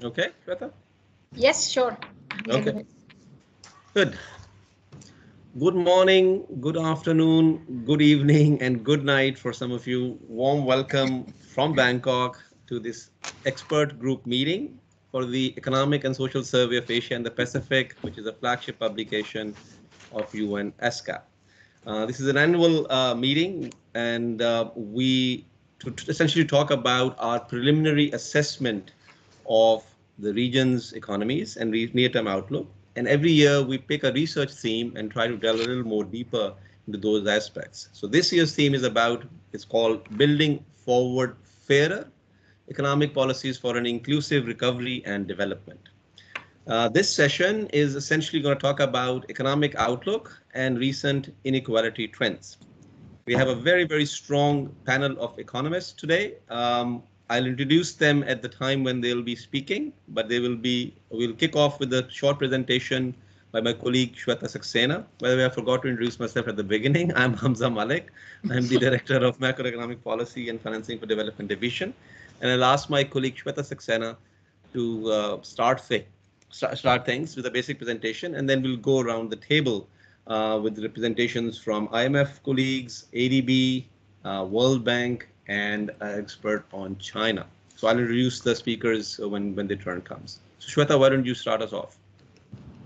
Okay, Shweta? Yes, sure. Okay, good. Good morning, good afternoon, good evening, and good night for some of you. Warm welcome from Bangkok to this expert group meeting for the Economic and Social Survey of Asia and the Pacific, which is a flagship publication of UN ESCAP. This is an annual meeting, and we to essentially talk about our preliminary assessment of the region's economies and near-term outlook. And every year we pick a research theme and try to delve a little more deeper into those aspects. So this year's theme is it's called Building Forward Fairer Economic Policies for an Inclusive Recovery and Development. This session is essentially going to talk about economic outlook and recent inequality trends. We have a very, very strong panel of economists today. I'll introduce them at the time when they'll be speaking, but we'll kick off with a short presentation by my colleague Shweta Saxena. By the way, I forgot to introduce myself at the beginning. I'm Hamza Malik. I'm the Director of Macroeconomic Policy and Financing for Development Division. And I'll ask my colleague Shweta Saxena to start things with a basic presentation, and then we'll go around the table with representations from IMF colleagues, ADB, World Bank, and an expert on China. So I'll introduce the speakers when their turn comes. So Shweta, why don't you start us off?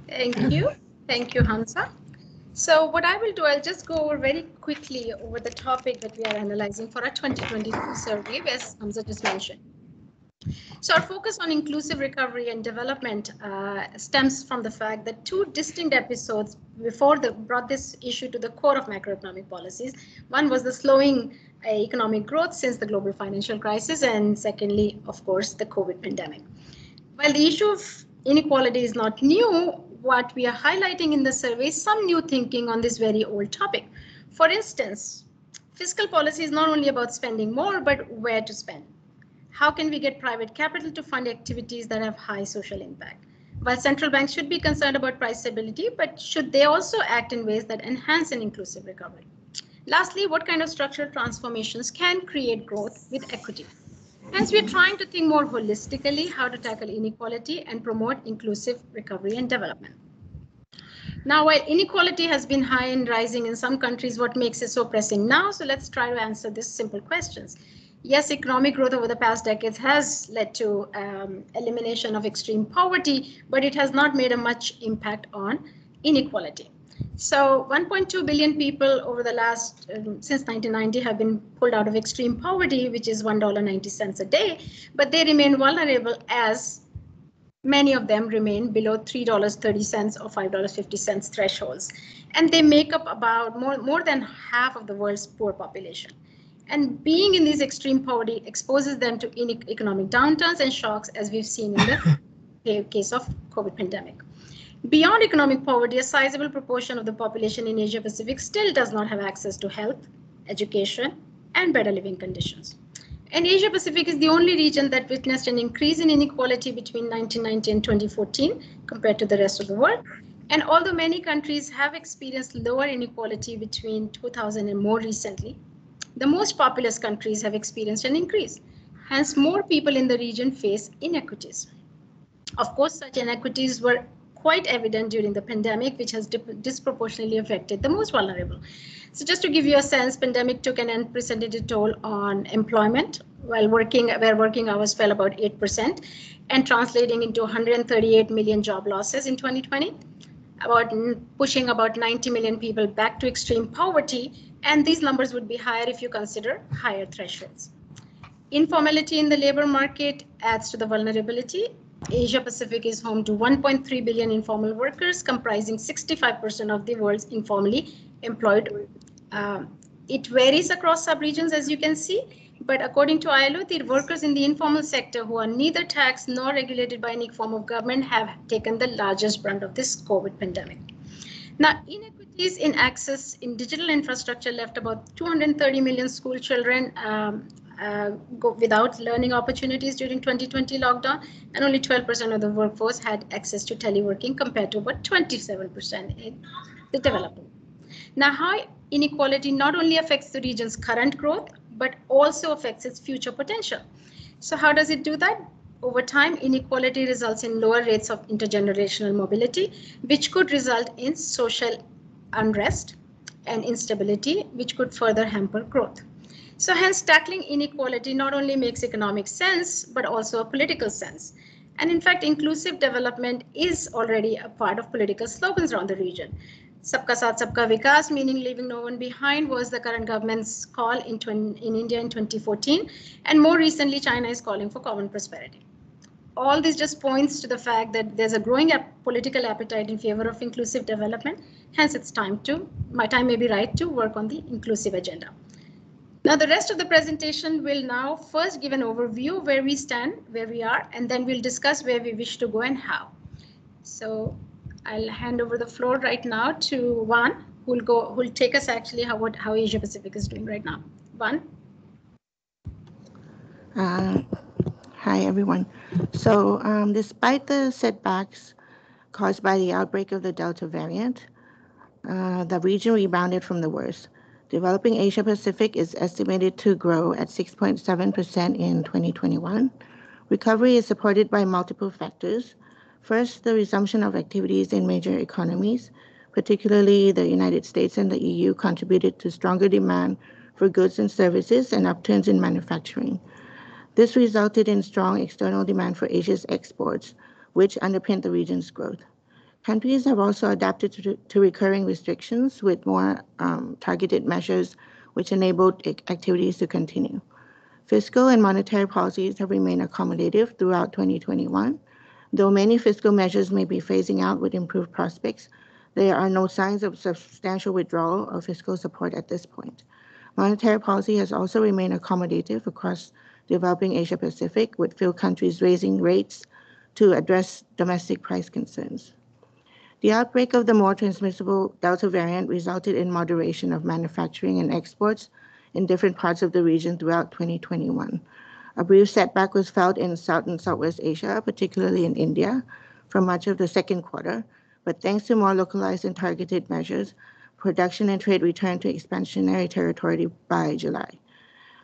Thank you. Thank you, Hamza. So what I will do, I'll just go over very quickly over the topic that we are analyzing for our 2022 survey, as Hamza just mentioned. So our focus on inclusive recovery and development stems from the fact that two distinct episodes before brought this issue to the core of macroeconomic policies. One was the slowing economic growth since the global financial crisis, and secondly, of course, the COVID pandemic. While the issue of inequality is not new, what we are highlighting in the survey is some new thinking on this very old topic. For instance, fiscal policy is not only about spending more, but where to spend. How can we get private capital to fund activities that have high social impact? While central banks should be concerned about price stability, but should they also act in ways that enhance an inclusive recovery? Lastly, what kind of structural transformations can create growth with equity? Hence, we're trying to think more holistically how to tackle inequality and promote inclusive recovery and development. Now, while inequality has been high and rising in some countries, what makes it so pressing now? So let's try to answer these simple questions. Yes, economic growth over the past decades has led to elimination of extreme poverty, but it has not made a much impact on inequality. So 1.2 billion people over the last, since 1990 have been pulled out of extreme poverty, which is $1.90 a day, but they remain vulnerable as many of them remain below $3.30 or $5.50 thresholds. And they make up about more than half of the world's poor population. And being in these extreme poverty exposes them to economic downturns and shocks, as we've seen in the case of COVID pandemic. Beyond economic poverty, a sizable proportion of the population in Asia Pacific still does not have access to health, education, and better living conditions. And Asia Pacific is the only region that witnessed an increase in inequality between 1990 and 2014 compared to the rest of the world. And although many countries have experienced lower inequality between 2000 and more recently, the most populous countries have experienced an increase. Hence, more people in the region face inequities. Of course, such inequities were quite evident during the pandemic, which has disproportionately affected the most vulnerable. So just to give you a sense, pandemic took an unprecedented toll on employment, where working hours fell about 8% and translating into 138 million job losses in 2020. Pushing about 90 million people back to extreme poverty, and these numbers would be higher if you consider higher thresholds. Informality in the labor market adds to the vulnerability. Asia Pacific is home to 1.3 billion informal workers, comprising 65% of the world's informally employed. It varies across subregions, as you can see, but according to ILO, the workers in the informal sector who are neither taxed nor regulated by any form of government have taken the largest brunt of this COVID pandemic. Now, inequities in access in digital infrastructure left about 230 million school children go without learning opportunities during 2020 lockdown, and only 12% of the workforce had access to teleworking compared to about 27% in the developed world. Now, high inequality not only affects the region's current growth, but also affects its future potential. So how does it do that? Over time, inequality results in lower rates of intergenerational mobility, which could result in social unrest and instability, which could further hamper growth. So hence, tackling inequality not only makes economic sense, but also a political sense. And in fact, inclusive development is already a part of political slogans around the region. Sabka Saath, Sabka Vikas, meaning leaving no one behind, was the current government's call in India in 2014. And more recently, China is calling for common prosperity. All this just points to the fact that there's a growing political appetite in favor of inclusive development. Hence, it's my time may be right to work on the inclusive agenda. Now, the rest of the presentation will now first give an overview where we stand, where we are, and then we'll discuss where we wish to go and how. So I'll hand over the floor right now to Juan, who'll take us actually how Asia Pacific is doing right now. Juan. Hi, everyone. So despite the setbacks caused by the outbreak of the Delta variant, the region rebounded from the worst. Developing Asia Pacific is estimated to grow at 6.7% in 2021. Recovery is supported by multiple factors. First, the resumption of activities in major economies, particularly the United States and the EU, contributed to stronger demand for goods and services and upturns in manufacturing. This resulted in strong external demand for Asia's exports, which underpinned the region's growth. Countries have also adapted to recurring restrictions with more targeted measures, which enabled activities to continue. Fiscal and monetary policies have remained accommodative throughout 2021. Though many fiscal measures may be phasing out with improved prospects, there are no signs of substantial withdrawal of fiscal support at this point. Monetary policy has also remained accommodative across developing Asia Pacific, with few countries raising rates to address domestic price concerns. The outbreak of the more transmissible Delta variant resulted in moderation of manufacturing and exports in different parts of the region throughout 2021. A brief setback was felt in South and Southwest Asia, particularly in India, for much of the second quarter, but thanks to more localized and targeted measures, production and trade returned to expansionary territory by July.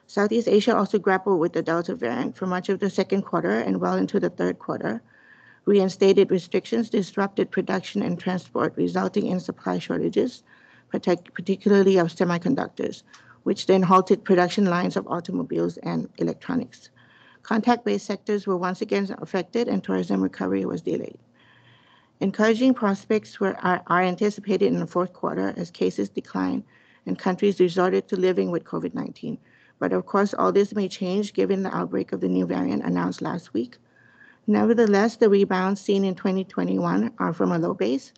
Southeast Asia also grappled with the Delta variant for much of the second quarter and well into the third quarter. Reinstated restrictions disrupted production and transport, resulting in supply shortages, particularly of semiconductors, which then halted production lines of automobiles and electronics. Contact-based sectors were once again affected and tourism recovery was delayed. Encouraging prospects are anticipated in the fourth quarter as cases decline and countries resorted to living with COVID-19. But of course, all this may change given the outbreak of the new variant announced last week. Nevertheless, the rebounds seen in 2021 are from a low base,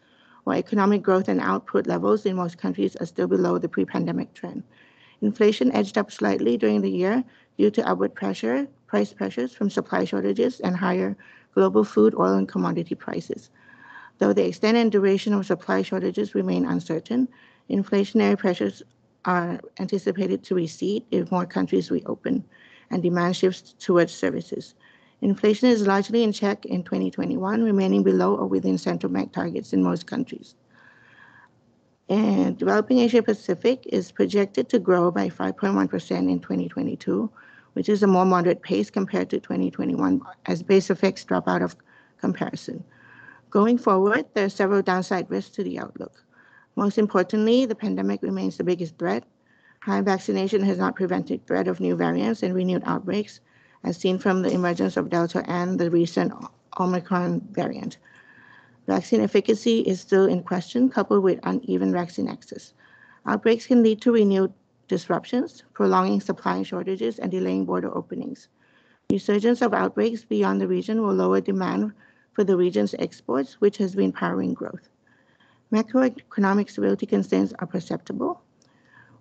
while economic growth and output levels in most countries are still below the pre-pandemic trend. Inflation edged up slightly during the year due to upward price pressures from supply shortages and higher global food, oil, and commodity prices. Though the extent and duration of supply shortages remain uncertain, inflationary pressures are anticipated to recede if more countries reopen and demand shifts towards services. Inflation is largely in check in 2021, remaining below or within central bank targets in most countries. And developing Asia Pacific is projected to grow by 5.1% in 2022, which is a more moderate pace compared to 2021 as base effects drop out of comparison. Going forward, there are several downside risks to the outlook. Most importantly, the pandemic remains the biggest threat. High vaccination has not prevented threat of new variants and renewed outbreaks, as seen from the emergence of Delta and the recent Omicron variant. Vaccine efficacy is still in question, coupled with uneven vaccine access. Outbreaks can lead to renewed disruptions, prolonging supply shortages and delaying border openings. Resurgence of outbreaks beyond the region will lower demand for the region's exports, which has been powering growth. Macroeconomic stability concerns are perceptible.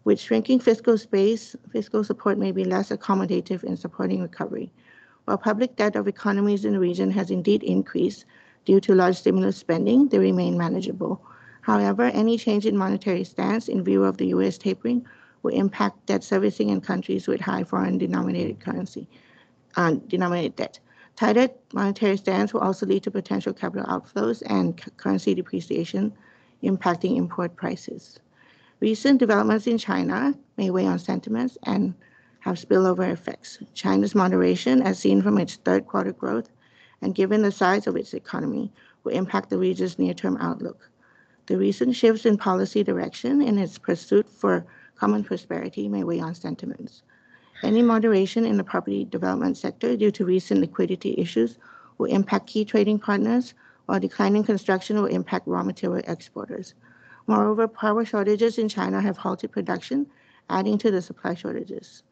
With shrinking fiscal space, fiscal support may be less accommodative in supporting recovery. While public debt of economies in the region has indeed increased due to large stimulus spending, they remain manageable. However, any change in monetary stance in view of the U.S. tapering will impact debt servicing in countries with high foreign denominated debt. Tighter monetary stance will also lead to potential capital outflows and currency depreciation, impacting import prices. Recent developments in China may weigh on sentiments and have spillover effects. China's moderation, as seen from its third quarter growth, and given the size of its economy, will impact the region's near-term outlook. The recent shifts in policy direction in its pursuit for common prosperity may weigh on sentiments. Any moderation in the property development sector due to recent liquidity issues will impact key trading partners, while declining construction will impact raw material exporters. Moreover, power shortages in China have halted production, adding to the supply shortages.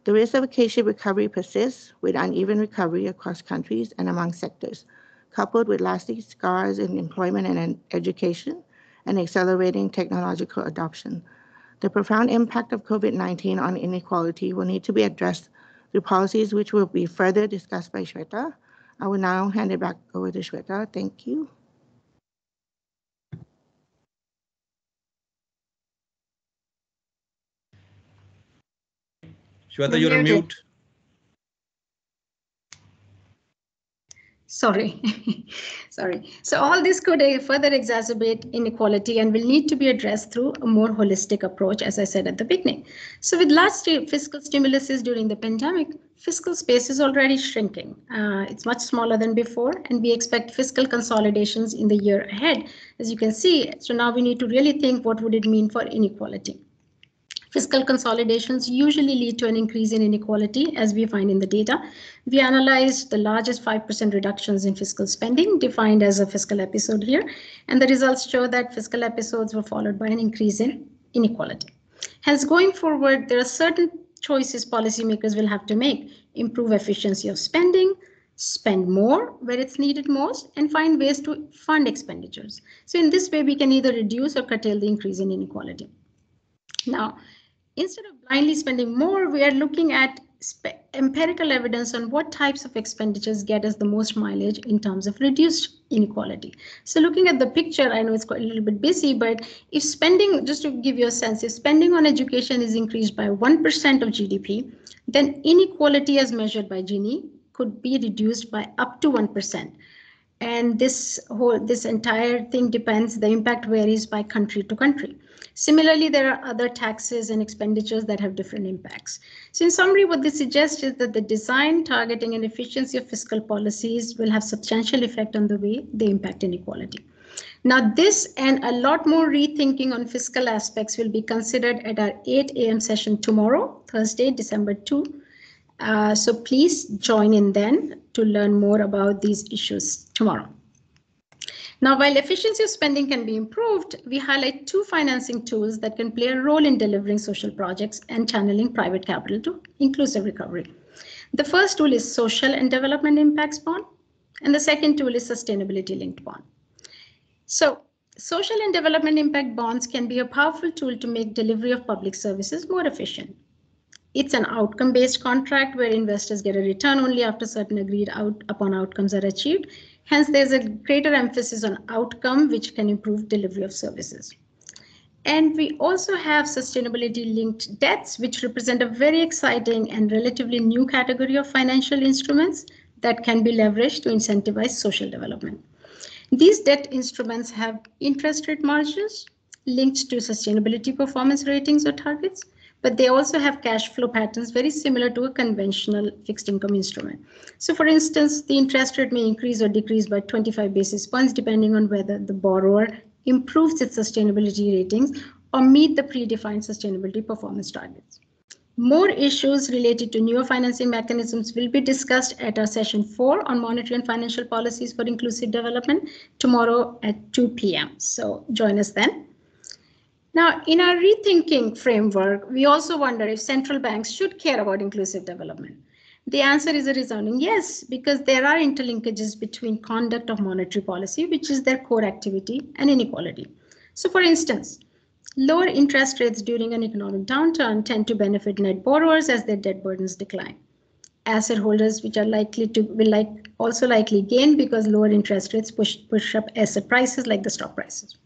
The risk of a K-shaped recovery persists, with uneven recovery across countries and among sectors, coupled with lasting scars in employment and education and accelerating technological adoption. The profound impact of COVID-19 on inequality will need to be addressed through policies which will be further discussed by Shweta. I will now hand it back over to Shweta. Thank you. Shweta, you're on mute. Sorry. Sorry. So all this could further exacerbate inequality and will need to be addressed through a more holistic approach, as I said at the beginning. So with large fiscal stimuluses during the pandemic, fiscal space is already shrinking. It's much smaller than before, and we expect fiscal consolidations in the year ahead, as you can see. So now we need to really think, what would it mean for inequality? Fiscal consolidations usually lead to an increase in inequality, as we find in the data. We analyzed the largest 5% reductions in fiscal spending, defined as a fiscal episode here, and the results show that fiscal episodes were followed by an increase in inequality. Hence, going forward, there are certain choices policymakers will have to make: improve efficiency of spending, spend more where it's needed most, and find ways to fund expenditures. So in this way, we can either reduce or curtail the increase in inequality. Now, instead of blindly spending more, we are looking at empirical evidence on what types of expenditures get us the most mileage in terms of reduced inequality. So looking at the picture, I know it's quite a little bit busy, but if spending, just to give you a sense, if spending on education is increased by 1% of GDP, then inequality as measured by Gini could be reduced by up to 1%. And this entire thing depends, the impact varies by country to country. Similarly, there are other taxes and expenditures that have different impacts. So in summary, what this suggests is that the design, targeting, and efficiency of fiscal policies will have substantial effect on the way they impact inequality. Now, this and a lot more rethinking on fiscal aspects will be considered at our 8 a.m. session tomorrow, Thursday, December 2. So please join in then to learn more about these issues tomorrow. Now, while efficiency of spending can be improved, we highlight two financing tools that can play a role in delivering social projects and channeling private capital to inclusive recovery. The first tool is Social and Development Impacts Bond, and the second tool is Sustainability Linked Bond. So, Social and Development Impact Bonds can be a powerful tool to make delivery of public services more efficient. It's an outcome-based contract where investors get a return only after certain agreed upon outcomes are achieved. Hence, there's a greater emphasis on outcome, which can improve delivery of services. And we also have sustainability-linked debts, which represent a very exciting and relatively new category of financial instruments that can be leveraged to incentivize social development. These debt instruments have interest rate margins linked to sustainability performance ratings or targets, but they also have cash flow patterns very similar to a conventional fixed income instrument. So for instance, the interest rate may increase or decrease by 25 basis points depending on whether the borrower improves its sustainability ratings or meet the predefined sustainability performance targets. More issues related to newer financing mechanisms will be discussed at our session 4 on monetary and financial policies for inclusive development tomorrow at 2 p.m. So join us then. Now, in our rethinking framework, we also wonder if central banks should care about inclusive development. The answer is a resounding yes, because there are interlinkages between conduct of monetary policy, which is their core activity, and inequality. So for instance, lower interest rates during an economic downturn tend to benefit net borrowers as their debt burdens decline. Asset holders, which are also likely gain because lower interest rates push up asset prices like the stock prices.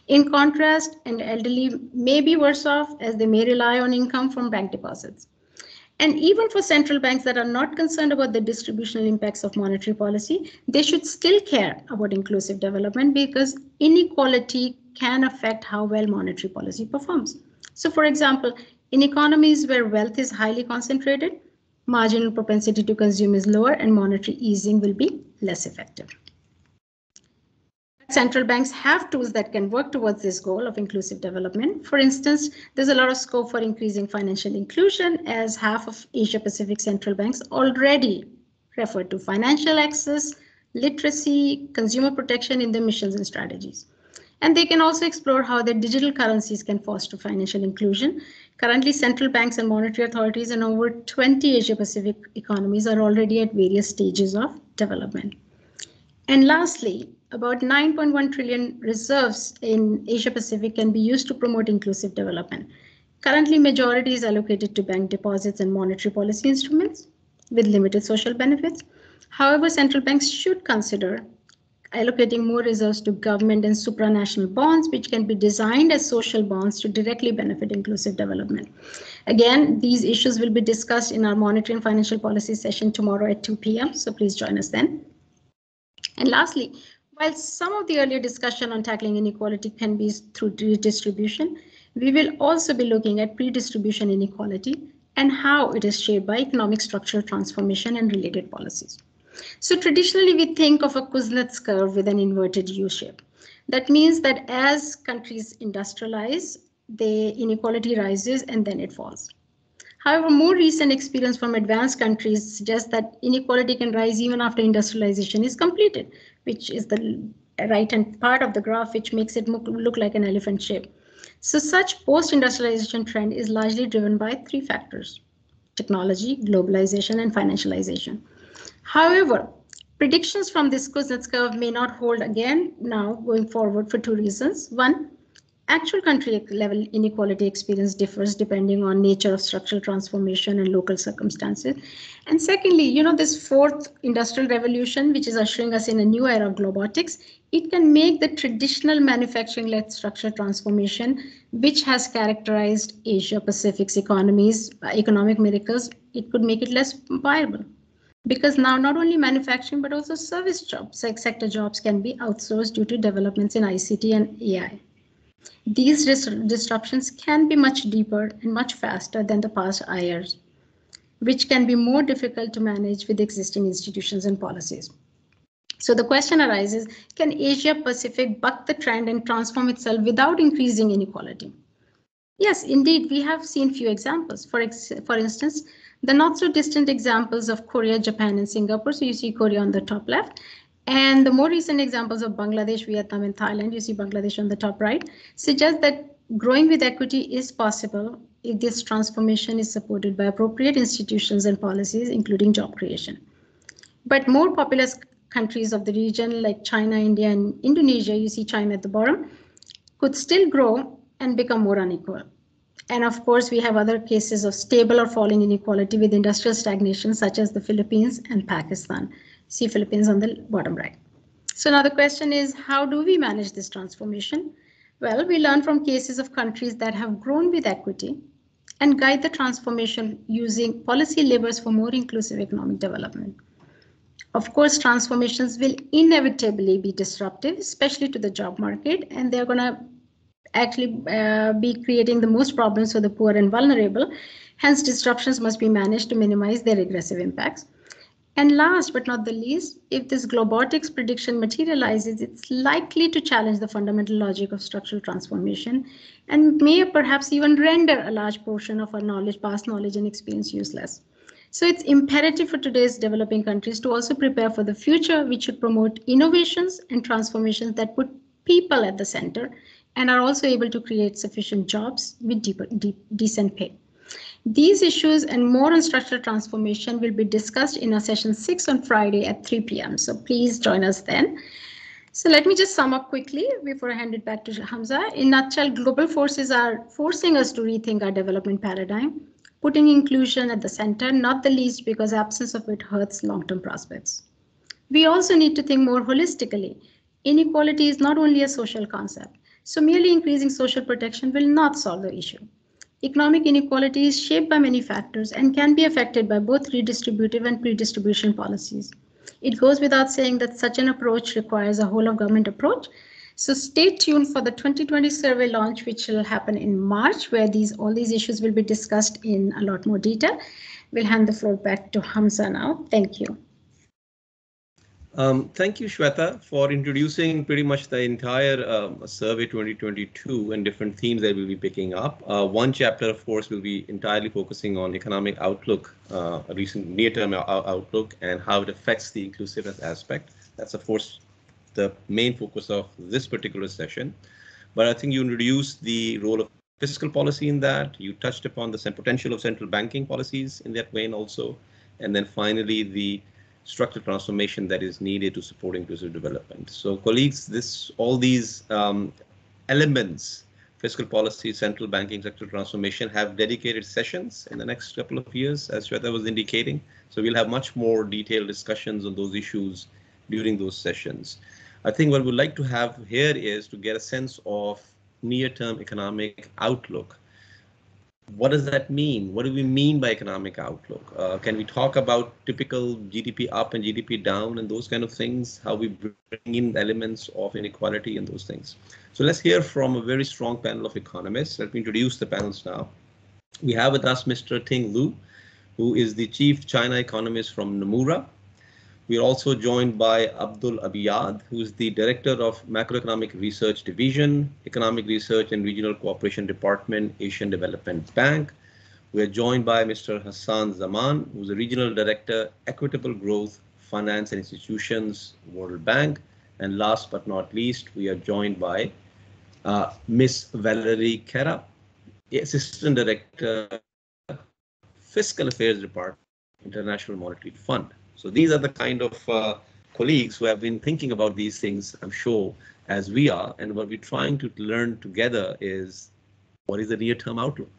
In contrast, an elderly may be worse off as they may rely on income from bank deposits. And even for central banks that are not concerned about the distributional impacts of monetary policy, they should still care about inclusive development because inequality can affect how well monetary policy performs. So for example, in economies where wealth is highly concentrated, marginal propensity to consume is lower and monetary easing will be less effective. Central banks have tools that can work towards this goal of inclusive development. For instance, there's a lot of scope for increasing financial inclusion, as half of Asia Pacific central banks already refer to financial access, literacy, consumer protection in their missions and strategies. And they can also explore how their digital currencies can foster financial inclusion. Currently, central banks and monetary authorities in over 20 Asia Pacific economies are already at various stages of development. And lastly, about 9.1 trillion reserves in Asia Pacific can be used to promote inclusive development. Currently, majority is allocated to bank deposits and monetary policy instruments with limited social benefits. However, central banks should consider allocating more reserves to government and supranational bonds, which can be designed as social bonds to directly benefit inclusive development. Again, these issues will be discussed in our monetary and financial policy session tomorrow at 2 p.m. So please join us then. And lastly, while some of the earlier discussion on tackling inequality can be through redistribution, we will also be looking at predistribution inequality and how it is shaped by economic structural transformation and related policies. So traditionally, we think of a Kuznets curve with an inverted U shape. That means that as countries industrialize, the inequality rises and then it falls. However, more recent experience from advanced countries suggests that inequality can rise even after industrialization is completed, which is the right-hand part of the graph, which makes it look like an elephant shape. So such post-industrialization trend is largely driven by three factors: technology, globalization, and financialization. However, predictions from this Kuznets curve may not hold again now going forward for two reasons. One, actual country level inequality experience differs depending on nature of structural transformation and local circumstances. And secondly, this fourth industrial revolution, which is ushering us in a new era of globotics, it can make the traditional manufacturing-led structural transformation, which has characterized Asia Pacific's economies, economic miracles, it could make it less viable. Because now not only manufacturing, but also service jobs, like sector jobs, can be outsourced due to developments in ICT and AI. These disruptions can be much deeper and much faster than the past years, which can be more difficult to manage with existing institutions and policies. So the question arises, can Asia Pacific buck the trend and transform itself without increasing inequality? Yes, indeed, we have seen few examples. For instance, the not so distant examples of Korea, Japan, and Singapore. So you see Korea on the top left. And the more recent examples of Bangladesh, Vietnam, and Thailand, you see Bangladesh on the top right, suggest that growing with equity is possible if this transformation is supported by appropriate institutions and policies, including job creation. But more populous countries of the region like China, India, and Indonesia, you see China at the bottom, could still grow and become more unequal. And of course, we have other cases of stable or falling inequality with industrial stagnation, such as the Philippines and Pakistan. See Philippines on the bottom right. So now the question is, how do we manage this transformation? Well, we learn from cases of countries that have grown with equity and guide the transformation using policy levers for more inclusive economic development. Of course, transformations will inevitably be disruptive, especially to the job market, and they're going to actually be creating the most problems for the poor and vulnerable. Hence, disruptions must be managed to minimize their regressive impacts. And last but not the least, if this globotics prediction materializes, it's likely to challenge the fundamental logic of structural transformation and may perhaps even render a large portion of our knowledge, past knowledge and experience useless. So it's imperative for today's developing countries to also prepare for the future, which should promote innovations and transformations that put people at the center and are also able to create sufficient jobs with decent pay. These issues and more on structural transformation will be discussed in our session 6 on Friday at 3 p.m. So please join us then. So let me just sum up quickly before I hand it back to Hamza. In a nutshell, global forces are forcing us to rethink our development paradigm, putting inclusion at the center, not the least because absence of it hurts long-term prospects. We also need to think more holistically. Inequality is not only a social concept, so merely increasing social protection will not solve the issue. Economic inequality is shaped by many factors and can be affected by both redistributive and predistribution policies. It goes without saying that such an approach requires a whole of government approach. So stay tuned for the 2020 survey launch, which will happen in March, where all these issues will be discussed in a lot more detail. We'll hand the floor back to Hamza now. Thank you. Thank you, Shweta, for introducing pretty much the entire survey 2022 and different themes that we'll be picking up. One chapter, of course, will be entirely focusing on economic outlook, a recent near-term outlook, and how it affects the inclusiveness aspect. That's, of course, the main focus of this particular session. But I think you introduced the role of fiscal policy in that. You touched upon the potential of central banking policies in that vein also. And then finally, the structural transformation that is needed to support inclusive development. So colleagues, all these elements, fiscal policy, central banking, sector transformation, have dedicated sessions in the next couple of years, as Shweta was indicating. So we'll have much more detailed discussions on those issues during those sessions. I think what we'd like to have here is to get a sense of near-term economic outlook. What does that mean? What do we mean by economic outlook? Can we talk about typical GDP up and GDP down and those kind of things, how we bring in elements of inequality and those things? So let's hear from a very strong panel of economists. Let me introduce the panels now. We have with us Mr. Ting Lu, who is the chief China economist from Nomura. We are also joined by Abdul Abiyad, who is the Director of Macroeconomic Research Division, Economic Research and Regional Cooperation Department, Asian Development Bank. We are joined by Mr. Hassan Zaman, who is the Regional Director, Equitable Growth, Finance and Institutions, World Bank. And last but not least, we are joined by Ms. Valerie Kera, Assistant Director, Fiscal Affairs Department, International Monetary Fund. So these are the kind of colleagues who have been thinking about these things, I'm sure, as we are. And what we're trying to learn together is what is the near-term outlook.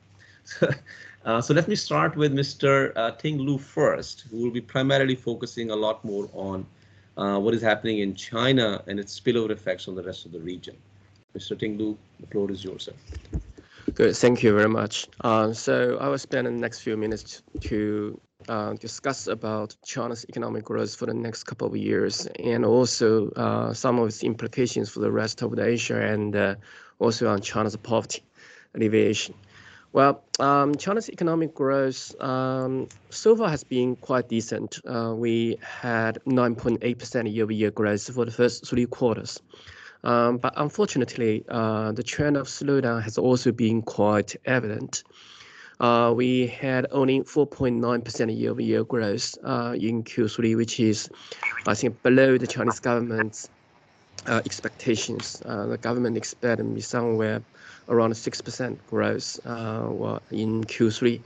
So let me start with Mr. Ting Lu first, who will be primarily focusing a lot more on what is happening in China and its spillover effects on the rest of the region. Mr. Ting Lu, the floor is yours, sir. Good, thank you very much. So I will spend the next few minutes to discuss about China's economic growth for the next couple of years, and also some of its implications for the rest of Asia, and also on China's poverty alleviation. Well, China's economic growth so far has been quite decent. We had 9.8% year-over-year growth for the first 3 quarters. But unfortunately, the trend of slowdown has also been quite evident. We had only 4.9% year-over-year growth in Q3, which is, I think, below the Chinese government's expectations. The government expected me somewhere around 6% growth in Q3.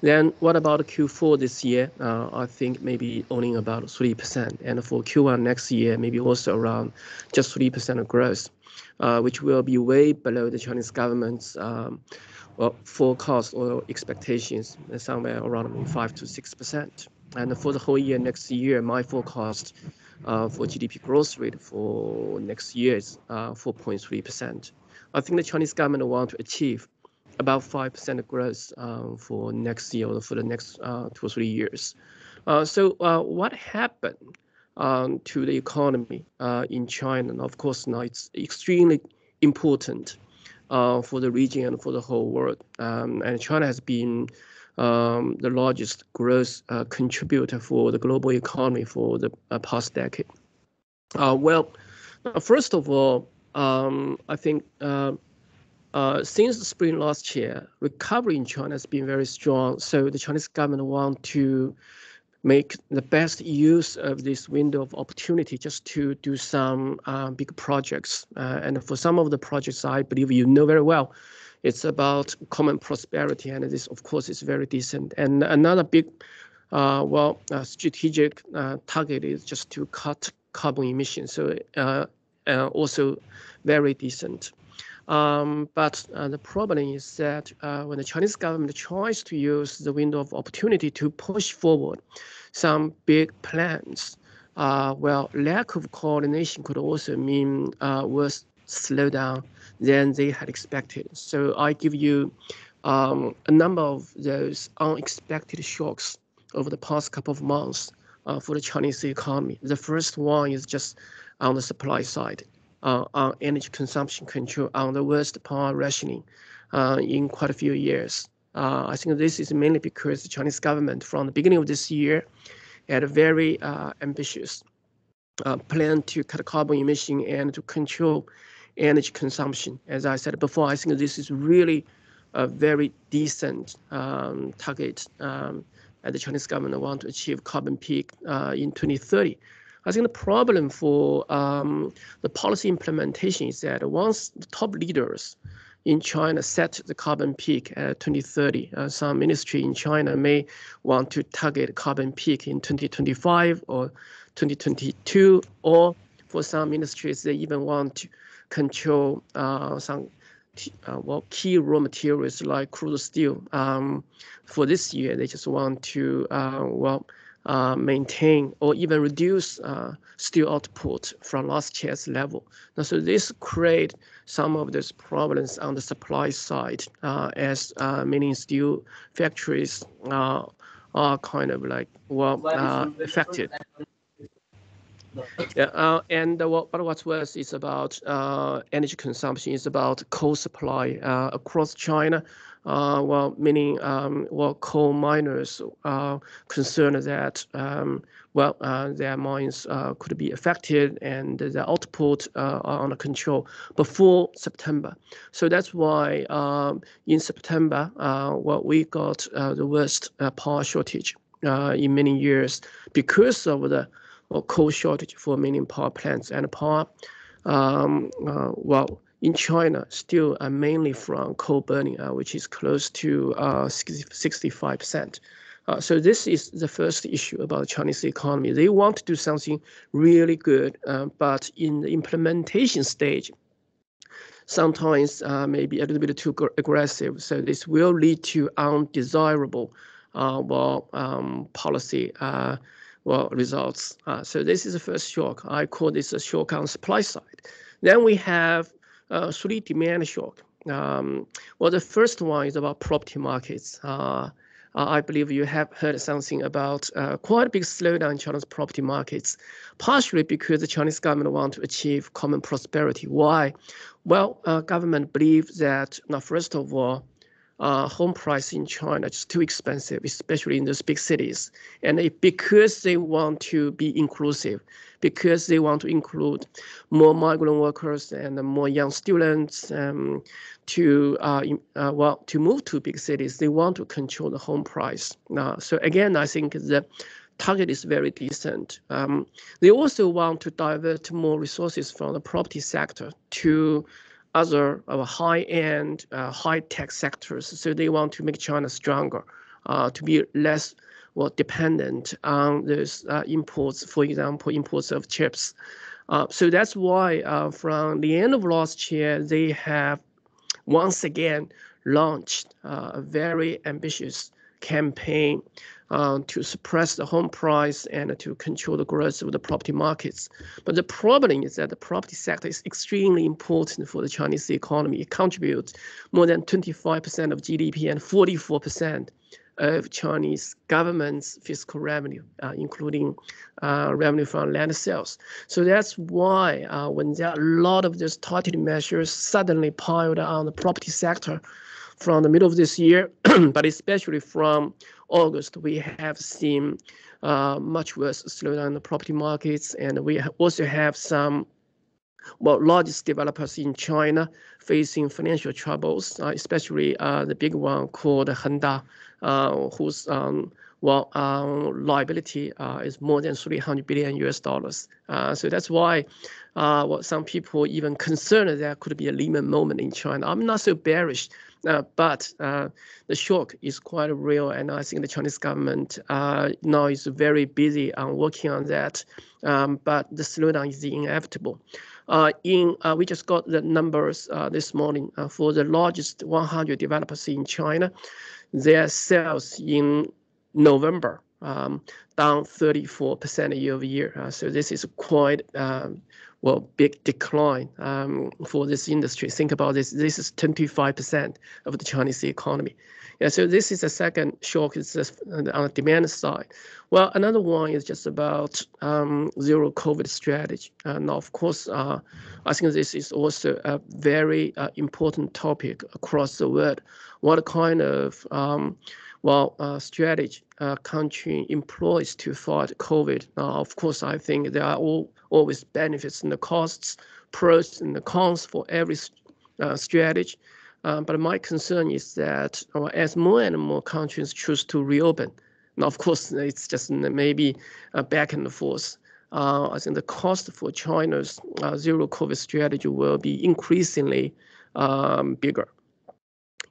Then what about Q4 this year? I think maybe only about 3%. And for Q1 next year, maybe also around just 3% of growth, which will be way below the Chinese government's forecast or expectations, somewhere around 5 to 6%. And for the whole year next year, my forecast for GDP growth rate for next year is 4.3%. I think the Chinese government want to achieve about 5% growth for next year or for the next 2 or 3 years. So what happened to the economy in China? And of course, now it's extremely important for the region and for the whole world. And China has been the largest growth contributor for the global economy for the past decade. Well, first of all, I think since the spring last year, recovery in China has been very strong. So the Chinese government want to make the best use of this window of opportunity just to do some big projects. And for some of the projects, I believe you know very well, it's about common prosperity, and this, of course, is very decent. And another big, strategic target is just to cut carbon emissions. So also very decent. But the problem is that when the Chinese government tries to use the window of opportunity to push forward some big plans, lack of coordination could also mean worse slowdown than they had expected. So I give you a number of those unexpected shocks over the past couple of months for the Chinese economy. The first one is just on the supply side. On energy consumption control, on the worst power rationing in quite a few years. I think this is mainly because the Chinese government from the beginning of this year had a very ambitious plan to cut carbon emission and to control energy consumption. As I said before, I think this is really a very decent target that the Chinese government want to achieve carbon peak in 2030. I think the problem for the policy implementation is that once the top leaders in China set the carbon peak at 2030, some ministry in China may want to target carbon peak in 2025 or 2022, or for some ministries, they even want to control some key raw materials like crude steel. For this year, they just want to maintain or even reduce steel output from last year's level. Now, so this create some of these problems on the supply side, as many steel factories are kind of like affected. Yeah, but what's worse is about energy consumption. Is about coal supply across China. Many coal miners are concerned that their mines could be affected and their output are under control before September. So that's why in September, we got the worst power shortage in many years because of the coal shortage for many power plants, and power, in China, still mainly from coal burning, which is close to 65%. So this is the first issue about the Chinese economy. They want to do something really good, but in the implementation stage, sometimes maybe a little bit too aggressive. So this will lead to undesirable policy results. So this is the first shock. I call this a shock on the supply side. Then we have 3 demand shock. The first one is about property markets. I believe you have heard something about quite a big slowdown in China's property markets, partially because the Chinese government want to achieve common prosperity. Why? Well, government believes that, now, first of all, home price in China is too expensive, especially in those big cities. And because they want to be inclusive, because they want to include more migrant workers and more young students to move to big cities, they want to control the home price. So again, I think the target is very decent. They also want to divert more resources from the property sector to other high-end, high-tech sectors. So they want to make China stronger, to be less dependent on those imports, for example, imports of chips. So that's why from the end of last year, they have once again launched a very ambitious campaign to suppress the home price and to control the growth of the property markets. But the problem is that the property sector is extremely important for the Chinese economy. It contributes more than 25% of GDP and 44% of Chinese government's fiscal revenue, including revenue from land sales. So that's why when there are a lot of these targeted measures suddenly piled on the property sector from the middle of this year, but especially from August, we have seen much worse slowdown in the property markets, and we also have some largest developers in China facing financial troubles, especially the big one called Henda, whose liability is more than $300 billion. So that's why some people even concerned that there could be a Lehman moment in China. I'm not so bearish, but the shock is quite real, and I think the Chinese government now is very busy on working on that. But the slowdown is inevitable. We just got the numbers this morning for the largest 100 developers in China. Their sales in November down 34% year over year. So this is quite big decline for this industry. Think about this. This is 25% of the Chinese economy. Yeah, so this is the second shock. It's just on the demand side. Well, another one is just about zero COVID strategy. Now, of course, I think this is also a very important topic across the world. What kind of strategy country employs to fight COVID. Of course, I think there are always benefits and the costs, pros and the cons for every strategy. But my concern is that as more and more countries choose to reopen, now of course it's just maybe back and forth. I think the cost for China's zero COVID strategy will be increasingly bigger.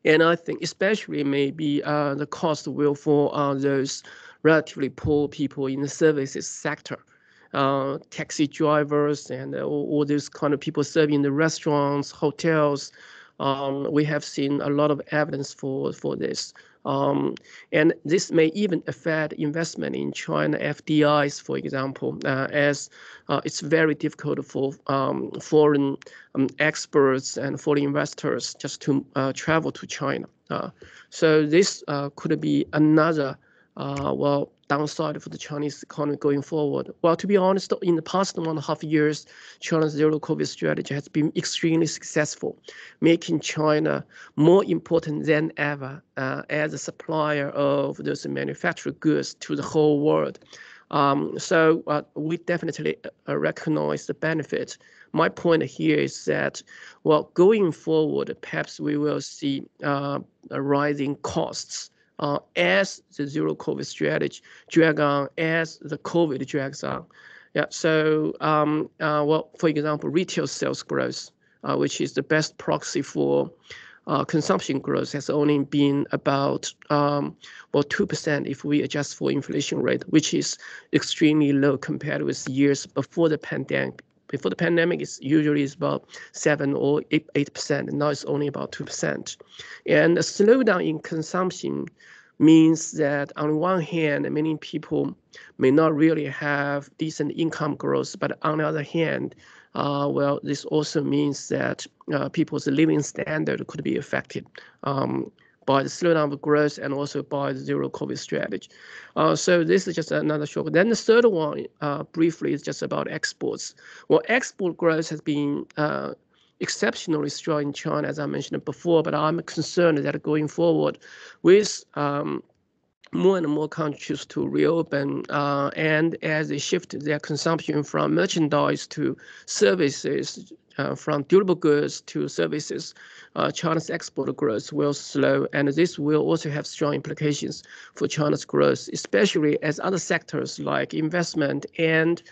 And I think especially maybe the cost will for those relatively poor people in the services sector, taxi drivers and all those kind of people serving the restaurants, hotels. We have seen a lot of evidence for this. And this may even affect investment in China FDIs, for example, as it's very difficult for foreign experts and foreign investors just to travel to China. So this could be another downside for the Chinese economy going forward. Well, to be honest, in the past 1.5 years, China's zero COVID strategy has been extremely successful, making China more important than ever as a supplier of those manufactured goods to the whole world. So we definitely recognize the benefit. My point here is that, well, going forward, perhaps we will see rising costs as the zero COVID strategy drag on, as the COVID drags on. Yeah, so well, for example, retail sales growth, which is the best proxy for consumption growth, has only been about 2% if we adjust for inflation rate, which is extremely low compared with years before the pandemic. Before the pandemic, it's usually about 7 or 8%, and now it's only about 2%. And a slowdown in consumption means that on one hand, many people may not really have decent income growth, but on the other hand, well, this also means that people's living standard could be affected by the slowdown of growth and also by the zero COVID strategy. So this is just another shock. Then the third one, briefly, is just about exports. Well, export growth has been exceptionally strong in China, as I mentioned before, but I'm concerned that going forward with more and more countries to reopen, and as they shift their consumption from merchandise to services, from durable goods to services, China's export growth will slow, and this will also have strong implications for China's growth, especially as other sectors like investment and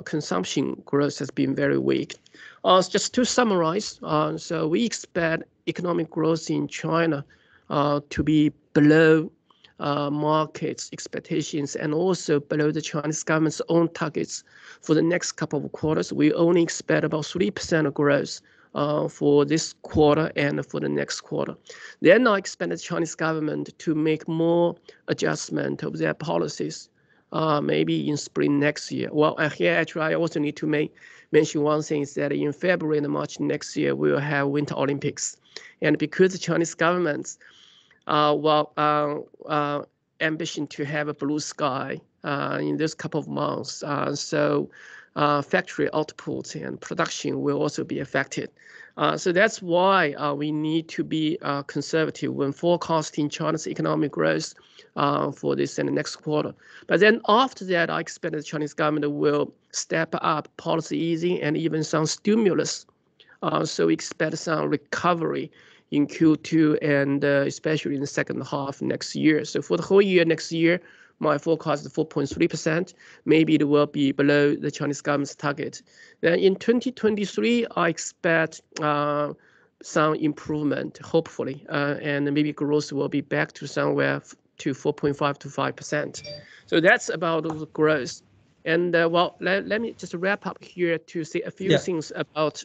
consumption growth has been very weak. Just to summarize, so we expect economic growth in China to be below markets' expectations and also below the Chinese government's own targets for the next couple of quarters. We only expect about 3% growth for this quarter and for the next quarter. Then I expect the Chinese government to make more adjustment of their policies, maybe in spring next year. Well, here actually I also need to mention one thing, is that in February and March next year, we will have Winter Olympics. And because the Chinese government's ambition to have a blue sky in this couple of months, so factory output and production will also be affected. So that's why we need to be conservative when forecasting China's economic growth for this and the next quarter. But then after that, I expect the Chinese government will step up policy easing and even some stimulus. So we expect some recovery in Q2 and especially in the second half next year. So for the whole year next year, my forecast is 4.3%. Maybe it will be below the Chinese government's target. Then in 2023, I expect some improvement, hopefully, and maybe growth will be back to somewhere to 4.5 to 5%. So that's about the growth. And well, let me just wrap up here to say a few things about.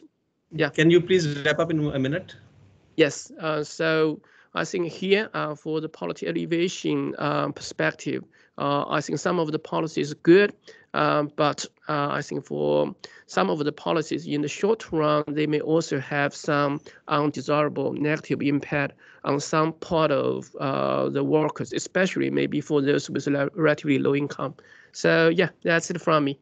Yeah. Can you please wrap up in a minute? Yes. So I think here for the policy alleviation perspective, I think some of the policies are good, but I think for some of the policies in the short run, they may also have some undesirable negative impact on some part of the workers, especially maybe for those with relatively low income. So yeah, that's it from me.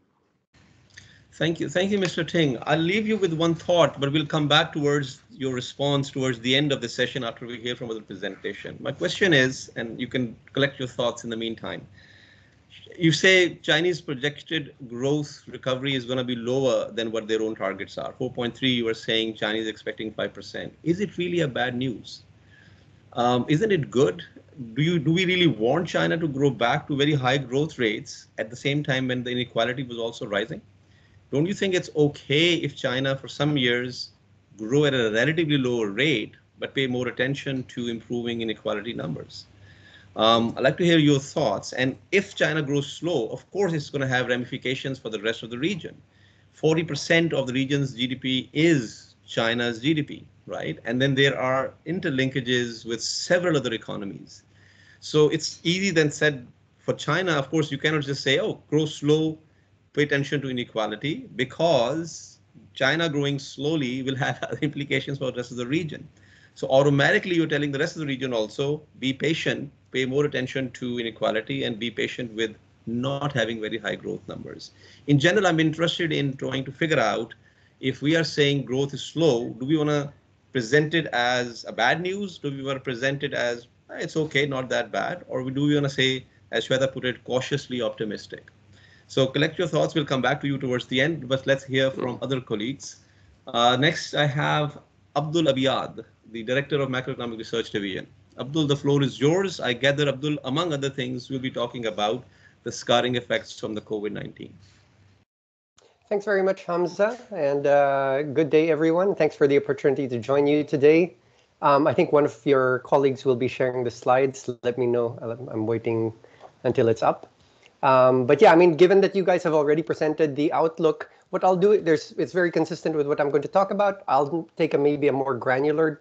Thank you. Thank you, Mr. Ting. I'll leave you with one thought, but we'll come back towards your response towards the end of the session after we hear from the presentation. My question is, and you can collect your thoughts in the meantime. You say Chinese projected growth recovery is going to be lower than what their own targets are. 4.3, you were saying Chinese expecting 5%. Is it really a bad news? Isn't it good? Do we really want China to grow back to very high growth rates at the same time when the inequality was also rising? Don't you think it's okay if China for some years grow at a relatively lower rate, but pay more attention to improving inequality numbers? I'd like to hear your thoughts. And if China grows slow, of course, it's going to have ramifications for the rest of the region. 40% of the region's GDP is China's GDP, right? And then there are interlinkages with several other economies. So it's easy then said for China, of course, you cannot just say, oh, grow slow, pay attention to inequality, because China growing slowly will have implications for the rest of the region. So automatically you're telling the rest of the region also, be patient, pay more attention to inequality, and be patient with not having very high growth numbers. In general, I'm interested in trying to figure out if we are saying growth is slow, do we want to present it as a bad news? Do we want to present it as it's okay, not that bad? Or do we want to say, as Shweta put it, cautiously optimistic? So collect your thoughts. We'll come back to you towards the end, but let's hear from other colleagues. Next, I have Abdul Abiyad, the Director of Macroeconomic Research Division. Abdul, the floor is yours. I gather, Abdul, among other things, we'll be talking about the scarring effects from the COVID-19. Thanks very much, Hamza, and good day, everyone. Thanks for the opportunity to join you today. I think one of your colleagues will be sharing the slides. Let me know. I'm waiting until it's up. But yeah, I mean, given that you guys have already presented the outlook, what I'll do, it's very consistent with what I'm going to talk about. I'll take maybe a more granular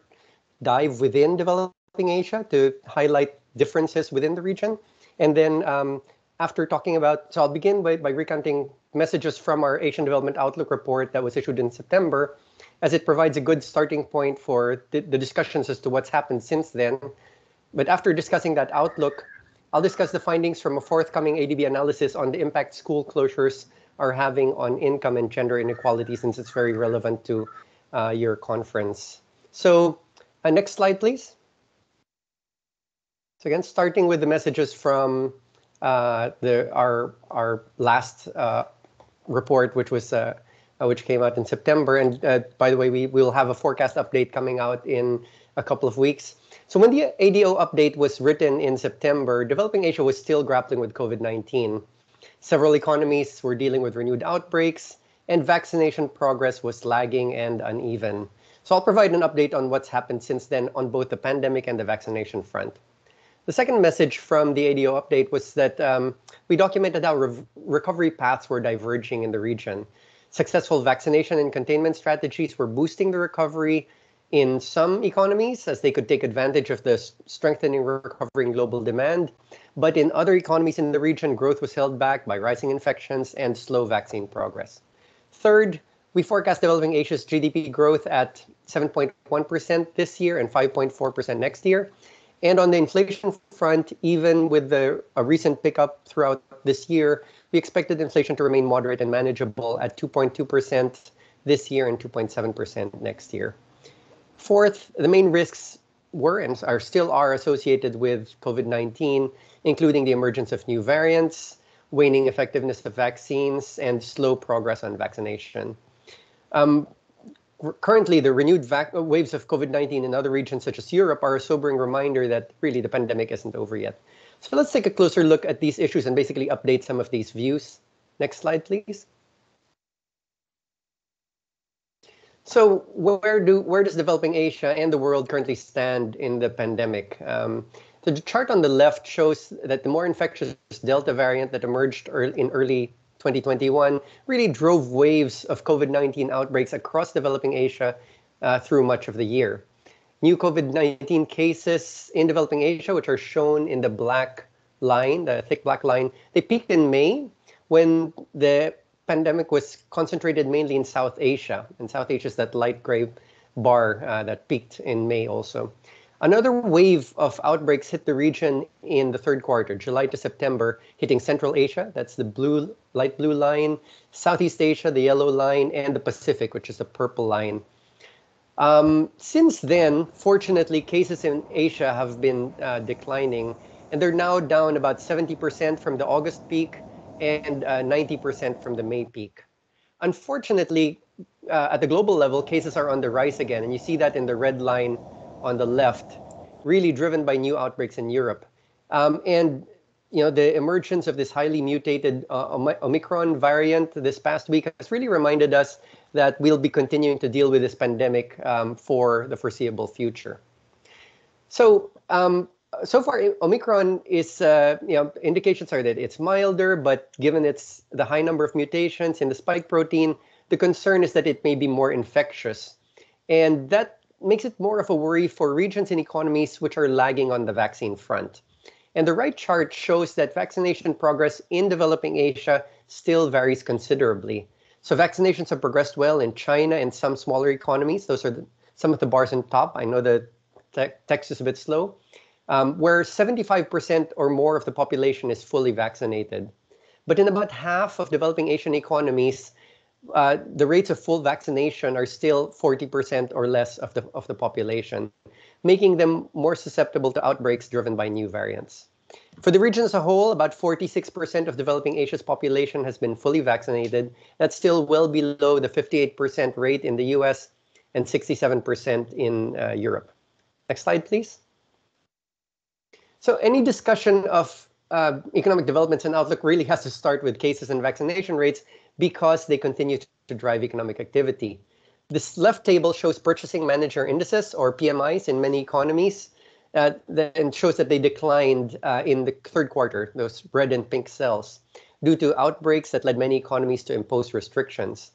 dive within developing Asia to highlight differences within the region. And then after talking about, so I'll begin by recounting messages from our Asian Development Outlook report that was issued in September, as it provides a good starting point for the discussions as to what's happened since then. But after discussing that outlook, I'll discuss the findings from a forthcoming ADB analysis on the impact school closures are having on income and gender inequality, since it's very relevant to your conference. So next slide, please. So again, starting with the messages from our last report, which came out in September. And by the way, we will have a forecast update coming out in a couple of weeks. So when the ADO update was written in September, developing Asia was still grappling with COVID-19. Several economies were dealing with renewed outbreaks, and vaccination progress was lagging and uneven. So I'll provide an update on what's happened since then on both the pandemic and the vaccination front. The second message from the ADO update was that we documented how recovery paths were diverging in the region. Successful vaccination and containment strategies were boosting the recovery in some economies, as they could take advantage of the strengthening recovering global demand. But in other economies in the region, growth was held back by rising infections and slow vaccine progress. Third, we forecast developing Asia's GDP growth at 7.1% this year and 5.4% next year. And on the inflation front, even with a recent pickup throughout this year, we expected inflation to remain moderate and manageable at 2.2% this year and 2.7% next year. Fourth, the main risks were and still are associated with COVID-19, including the emergence of new variants, waning effectiveness of vaccines, and slow progress on vaccination. Currently, the renewed waves of COVID-19 in other regions such as Europe are a sobering reminder that really the pandemic isn't over yet. So let's take a closer look at these issues and basically update some of these views. Next slide, please. So where does developing Asia and the world currently stand in the pandemic? The chart on the left shows that the more infectious Delta variant that emerged in early 2021 really drove waves of COVID-19 outbreaks across developing Asia through much of the year. New COVID-19 cases in developing Asia, which are shown in the black line, the thick black line, they peaked in May when the pandemic was concentrated mainly in South Asia. And South Asia is that light gray bar that peaked in May also. Another wave of outbreaks hit the region in the third quarter, July to September, hitting Central Asia, that's the light blue line, Southeast Asia, the yellow line, and the Pacific, which is the purple line. Since then, fortunately, cases in Asia have been declining, and they're now down about 70% from the August peak and 90% from the May peak. Unfortunately, at the global level, cases are on the rise again, and you see that in the red line on the left, really driven by new outbreaks in Europe. And the emergence of this highly mutated Omicron variant this past week has really reminded us that we'll be continuing to deal with this pandemic for the foreseeable future. So far, Omicron is, indications are that it's milder, but given the high number of mutations in the spike protein, the concern is that it may be more infectious. And that makes it more of a worry for regions and economies which are lagging on the vaccine front. And the right chart shows that vaccination progress in developing Asia still varies considerably. So vaccinations have progressed well in China and some smaller economies. Those are some of the bars on top. I know the text is a bit slow. Where 75% or more of the population is fully vaccinated. But in about half of developing Asian economies, the rates of full vaccination are still 40% or less of the population, making them more susceptible to outbreaks driven by new variants. For the region as a whole, about 46% of developing Asia's population has been fully vaccinated. That's still well below the 58% rate in the US and 67% in Europe. Next slide, please. So any discussion of economic developments and outlook really has to start with cases and vaccination rates because they continue to drive economic activity. This left table shows purchasing manager indices, or PMIs, in many economies, and shows that they declined in the third quarter, those red and pink cells, due to outbreaks that led many economies to impose restrictions.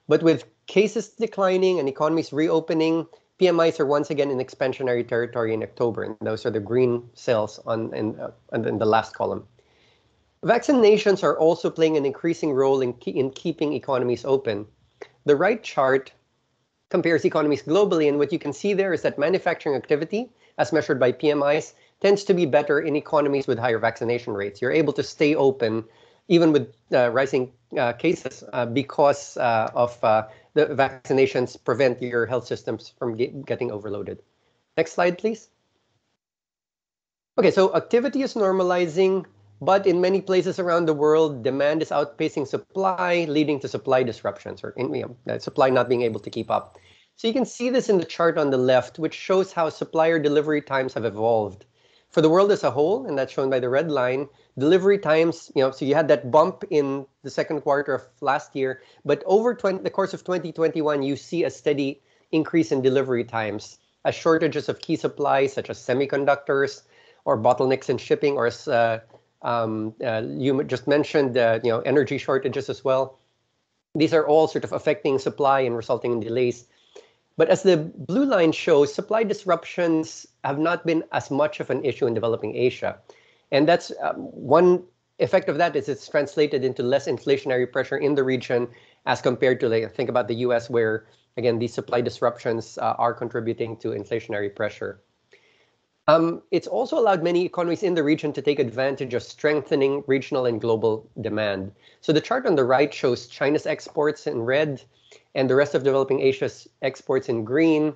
But with cases declining and economies reopening, PMIs are once again in expansionary territory in October, and those are the green cells in the last column. Vaccinations are also playing an increasing role in keeping economies open. The right chart compares economies globally, and what you can see there is that manufacturing activity, as measured by PMIs, tends to be better in economies with higher vaccination rates. You're able to stay open even with rising cases because of the vaccinations prevent your health systems from getting overloaded. Next slide, please. Okay, so activity is normalizing, but in many places around the world, demand is outpacing supply, leading to supply disruptions, or supply not being able to keep up. So you can see this in the chart on the left, which shows how supplier delivery times have evolved. For the world as a whole, and that's shown by the red line, delivery times, so you had that bump in the second quarter of last year, but over the course of 2021, you see a steady increase in delivery times as shortages of key supplies, such as semiconductors, or bottlenecks in shipping, or as you just mentioned, energy shortages as well. These are all sort of affecting supply and resulting in delays. But as the blue line shows, supply disruptions have not been as much of an issue in developing Asia. And that's one effect of that is it's translated into less inflationary pressure in the region as compared to, think about the US, where, again, these supply disruptions are contributing to inflationary pressure. It's also allowed many economies in the region to take advantage of strengthening regional and global demand. So the chart on the right shows China's exports in red and the rest of developing Asia's exports in green.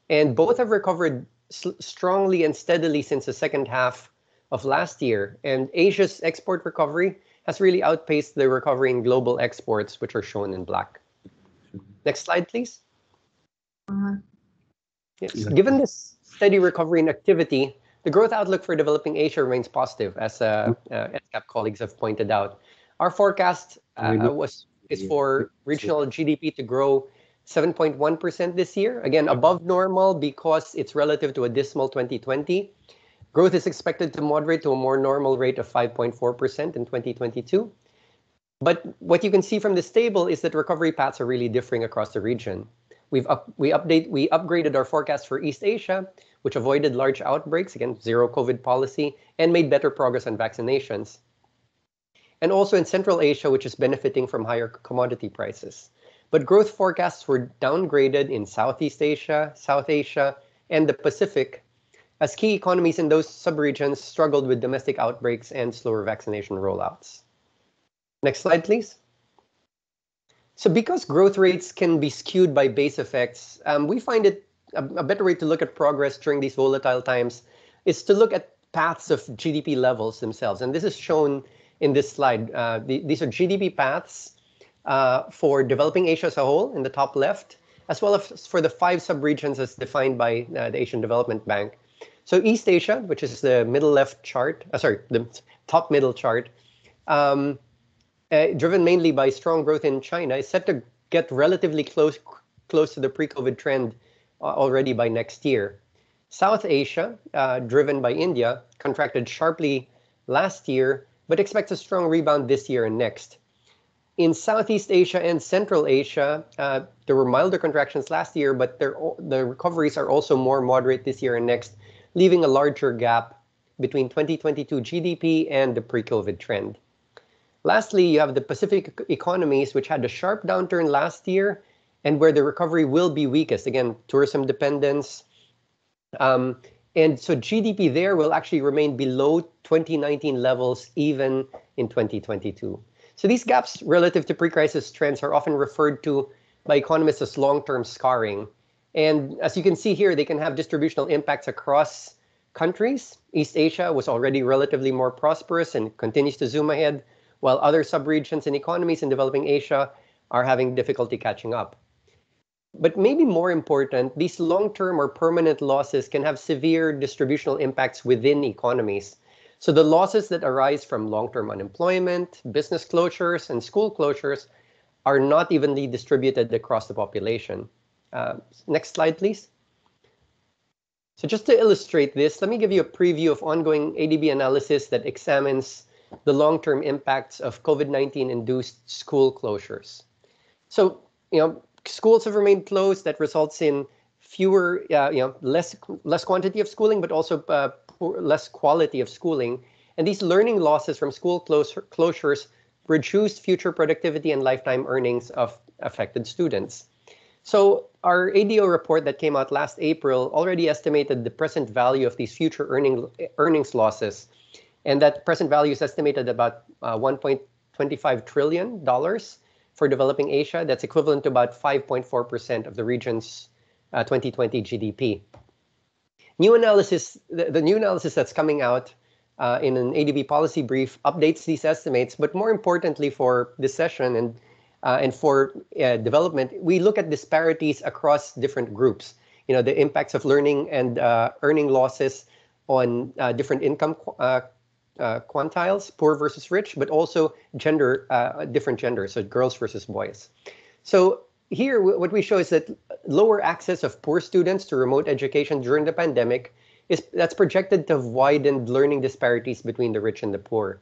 And both have recovered strongly and steadily since the second half of last year. And Asia's export recovery has really outpaced the recovery in global exports, which are shown in black. Next slide, please. Yes. Given this steady recovery in activity, the growth outlook for developing Asia remains positive, as ESCAP colleagues have pointed out. Our forecast is for regional GDP to grow 7.1% this year, again, above normal because it's relative to a dismal 2020. Growth is expected to moderate to a more normal rate of 5.4% in 2022. But what you can see from this table is that recovery paths are really differing across the region. We upgraded our forecast for East Asia, which avoided large outbreaks, again, zero COVID policy, and made better progress on vaccinations. And also in Central Asia, which is benefiting from higher commodity prices. But growth forecasts were downgraded in Southeast Asia, South Asia, and the Pacific as key economies in those subregions struggled with domestic outbreaks and slower vaccination rollouts. Next slide, please. So because growth rates can be skewed by base effects, we find it a better way to look at progress during these volatile times is to look at paths of GDP levels themselves. And this is shown in this slide. These are GDP paths for developing Asia as a whole in the top left, as well as for the 5 subregions as defined by the Asian Development Bank. So East Asia, which is the middle left chart, the top middle chart, driven mainly by strong growth in China, is set to get relatively close to the pre-COVID trend already by next year. South Asia, driven by India, contracted sharply last year, but expects a strong rebound this year and next. In Southeast Asia and Central Asia, there were milder contractions last year, but the recoveries are also more moderate this year and next, leaving a larger gap between 2022 GDP and the pre-COVID trend. Lastly, you have the Pacific economies, which had a sharp downturn last year and where the recovery will be weakest. Again, tourism dependence. And so GDP there will actually remain below 2019 levels even in 2022. So these gaps relative to pre-crisis trends are often referred to by economists as long-term scarring. And as you can see here, they can have distributional impacts across countries. East Asia was already relatively more prosperous and continues to zoom ahead, while other subregions and economies in developing Asia are having difficulty catching up. But maybe more important, these long-term or permanent losses can have severe distributional impacts within economies. So the losses that arise from long-term unemployment, business closures, and school closures are not evenly distributed across the population. Next slide, please. So just to illustrate this, let me give you a preview of ongoing ADB analysis that examines the long-term impacts of COVID-19 induced school closures. So, schools have remained closed. That results in fewer, less quantity of schooling, but also less quality of schooling. And these learning losses from school closures reduced future productivity and lifetime earnings of affected students. So our ADO report that came out last April already estimated the present value of these future earnings losses. And that present value is estimated about $1.25 trillion for developing Asia. That's equivalent to about 5.4% of the region's 2020 GDP. New analysis, the new analysis that's coming out in an ADB policy brief updates these estimates, but more importantly for this session and for development, we look at disparities across different groups. The impacts of learning and earning losses on different income quantiles, poor versus rich, but also different genders, so girls versus boys. So here, what we show is that lower access of poor students to remote education during the pandemic that's projected to have widened learning disparities between the rich and the poor.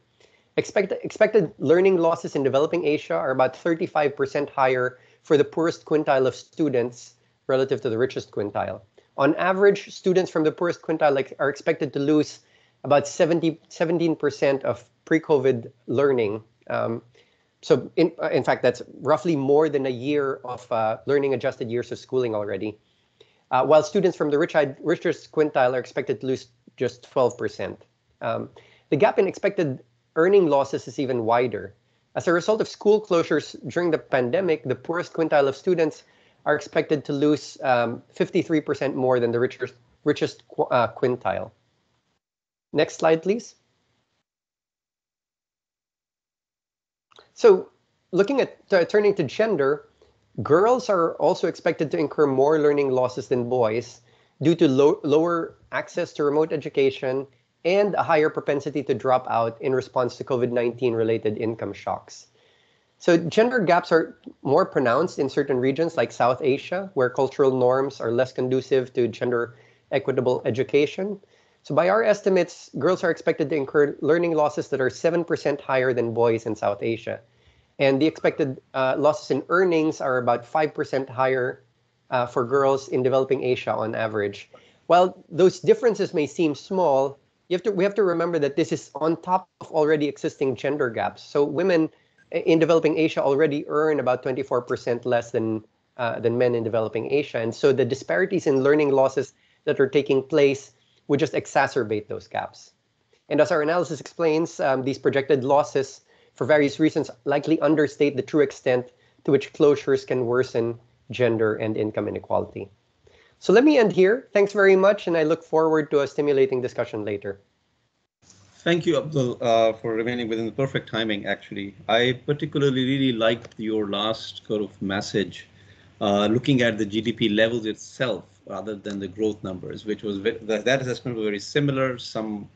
Expected learning losses in developing Asia are about 35% higher for the poorest quintile of students relative to the richest quintile. On average, students from the poorest quintile are expected to lose about 17% of pre-COVID learning. So in fact, that's roughly more than a year of learning adjusted years of schooling already. While students from the richest quintile are expected to lose just 12%. The gap in expected earning losses is even wider. As a result of school closures during the pandemic, the poorest quintile of students are expected to lose 53% more than the richest quintile. Next slide, please. So looking at turning to gender, girls are also expected to incur more learning losses than boys due to lower access to remote education and a higher propensity to drop out in response to COVID-19 related income shocks. So gender gaps are more pronounced in certain regions like South Asia, where cultural norms are less conducive to gender equitable education. So by our estimates, girls are expected to incur learning losses that are 7% higher than boys in South Asia. And the expected losses in earnings are about 5% higher for girls in developing Asia on average. While those differences may seem small, we have to remember that this is on top of already existing gender gaps. So women in developing Asia already earn about 24% less than men in developing Asia. And so the disparities in learning losses that are taking place would just exacerbate those gaps. And as our analysis explains, these projected losses, for various reasons, likely understate the true extent to which closures can worsen gender and income inequality. So let me end here. Thanks very much, and I look forward to a stimulating discussion later. Thank you, Abdul, for remaining within the perfect timing, actually. I particularly really liked your last sort of message, looking at the GDP levels itself rather than the growth numbers, which was that assessment was very similar, some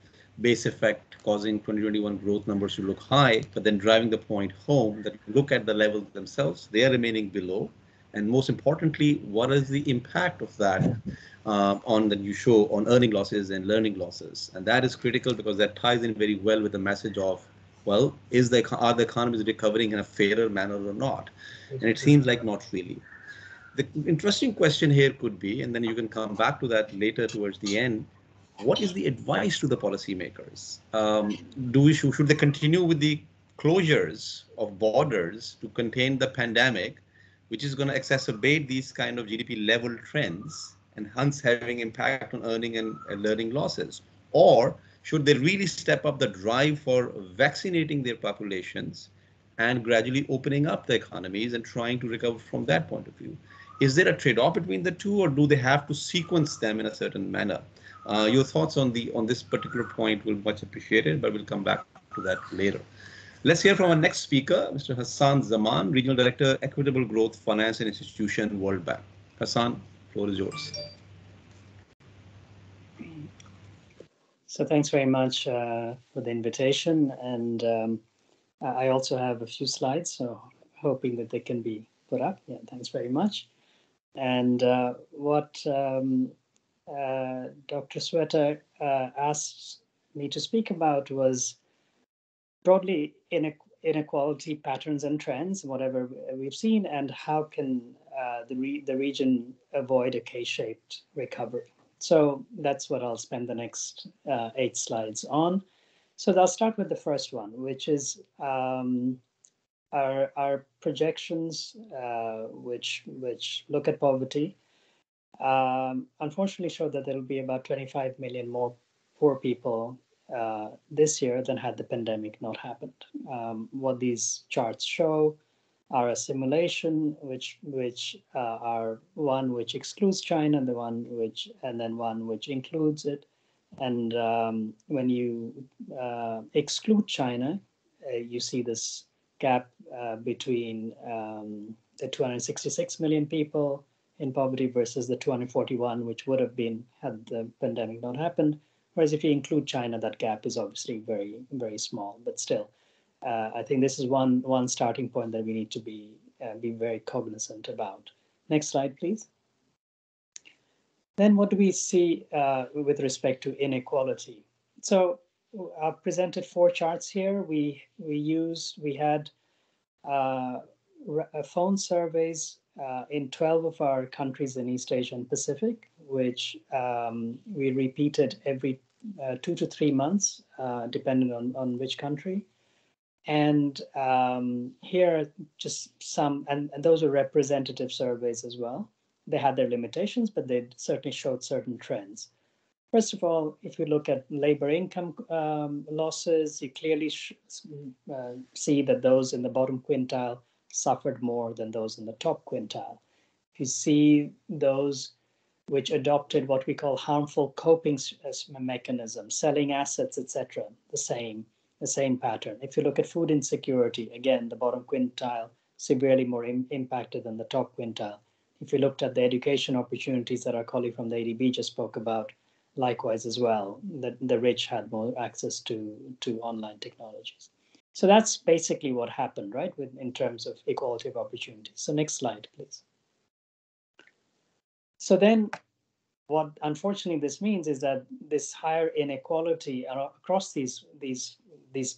base effect causing 2021 growth numbers to look high, but then driving the point home that look at the levels themselves, they are remaining below. And most importantly, what is the impact of that on that you show on earning losses and learning losses? And that is critical because that ties in very well with the message of, well, are the economies recovering in a fairer manner or not? And it seems like not really. The interesting question here could be, and then you can come back to that later towards the end, what is the advice to the policymakers? Should they continue with the closures of borders to contain the pandemic, which is going to exacerbate these kind of GDP level trends and hence having impact on earning and learning losses? Or should they really step up the drive for vaccinating their populations and gradually opening up the economies and trying to recover from that point of view? Is there a trade-off between the two, or do they have to sequence them in a certain manner? Your thoughts on this particular point will be much appreciated, but we'll come back to that later. Let's hear from our next speaker, Mr. Hassan Zaman, Regional Director, Equitable Growth Finance and Institution, World Bank. Hassan, floor is yours. So thanks very much for the invitation. And I also have a few slides, so hoping that they can be put up. Yeah, thanks very much. And what Dr. Sweta asked me to speak about was broadly inequality patterns and trends, whatever we've seen, and how can the region avoid a K-shaped recovery. So that's what I'll spend the next 8 slides on. So I'll start with the first one, which is our projections, which look at poverty, unfortunately show that there will be about 25 million more poor people this year than had the pandemic not happened. What these charts show are a simulation, which are one which excludes China, and then one which includes it. And when you exclude China, you see this gap between the 266 million people in poverty versus the 241, which would have been had the pandemic not happened. Whereas if you include China, that gap is obviously very, very small. But still, I think this is one starting point that we need to be very cognizant about. Next slide, please. Then what do we see with respect to inequality? So I've presented 4 charts here. We had phone surveys in 12 of our countries in East Asia and Pacific, which we repeated every 2 to 3 months, depending on which country. And here just some, and those are representative surveys as well. They had their limitations, but they certainly showed certain trends. First of all, if you look at labor income losses, you clearly see that those in the bottom quintile suffered more than those in the top quintile. If you see those which adopted what we call harmful coping mechanisms, selling assets, etc., the same pattern. If you look at food insecurity, again, the bottom quintile severely more impacted than the top quintile. If you looked at the education opportunities that our colleague from the ADB just spoke about, likewise as well, the rich had more access to online technologies. So that's basically what happened, right, in terms of equality of opportunities. So next slide, please. So then what unfortunately this means is that this higher inequality across these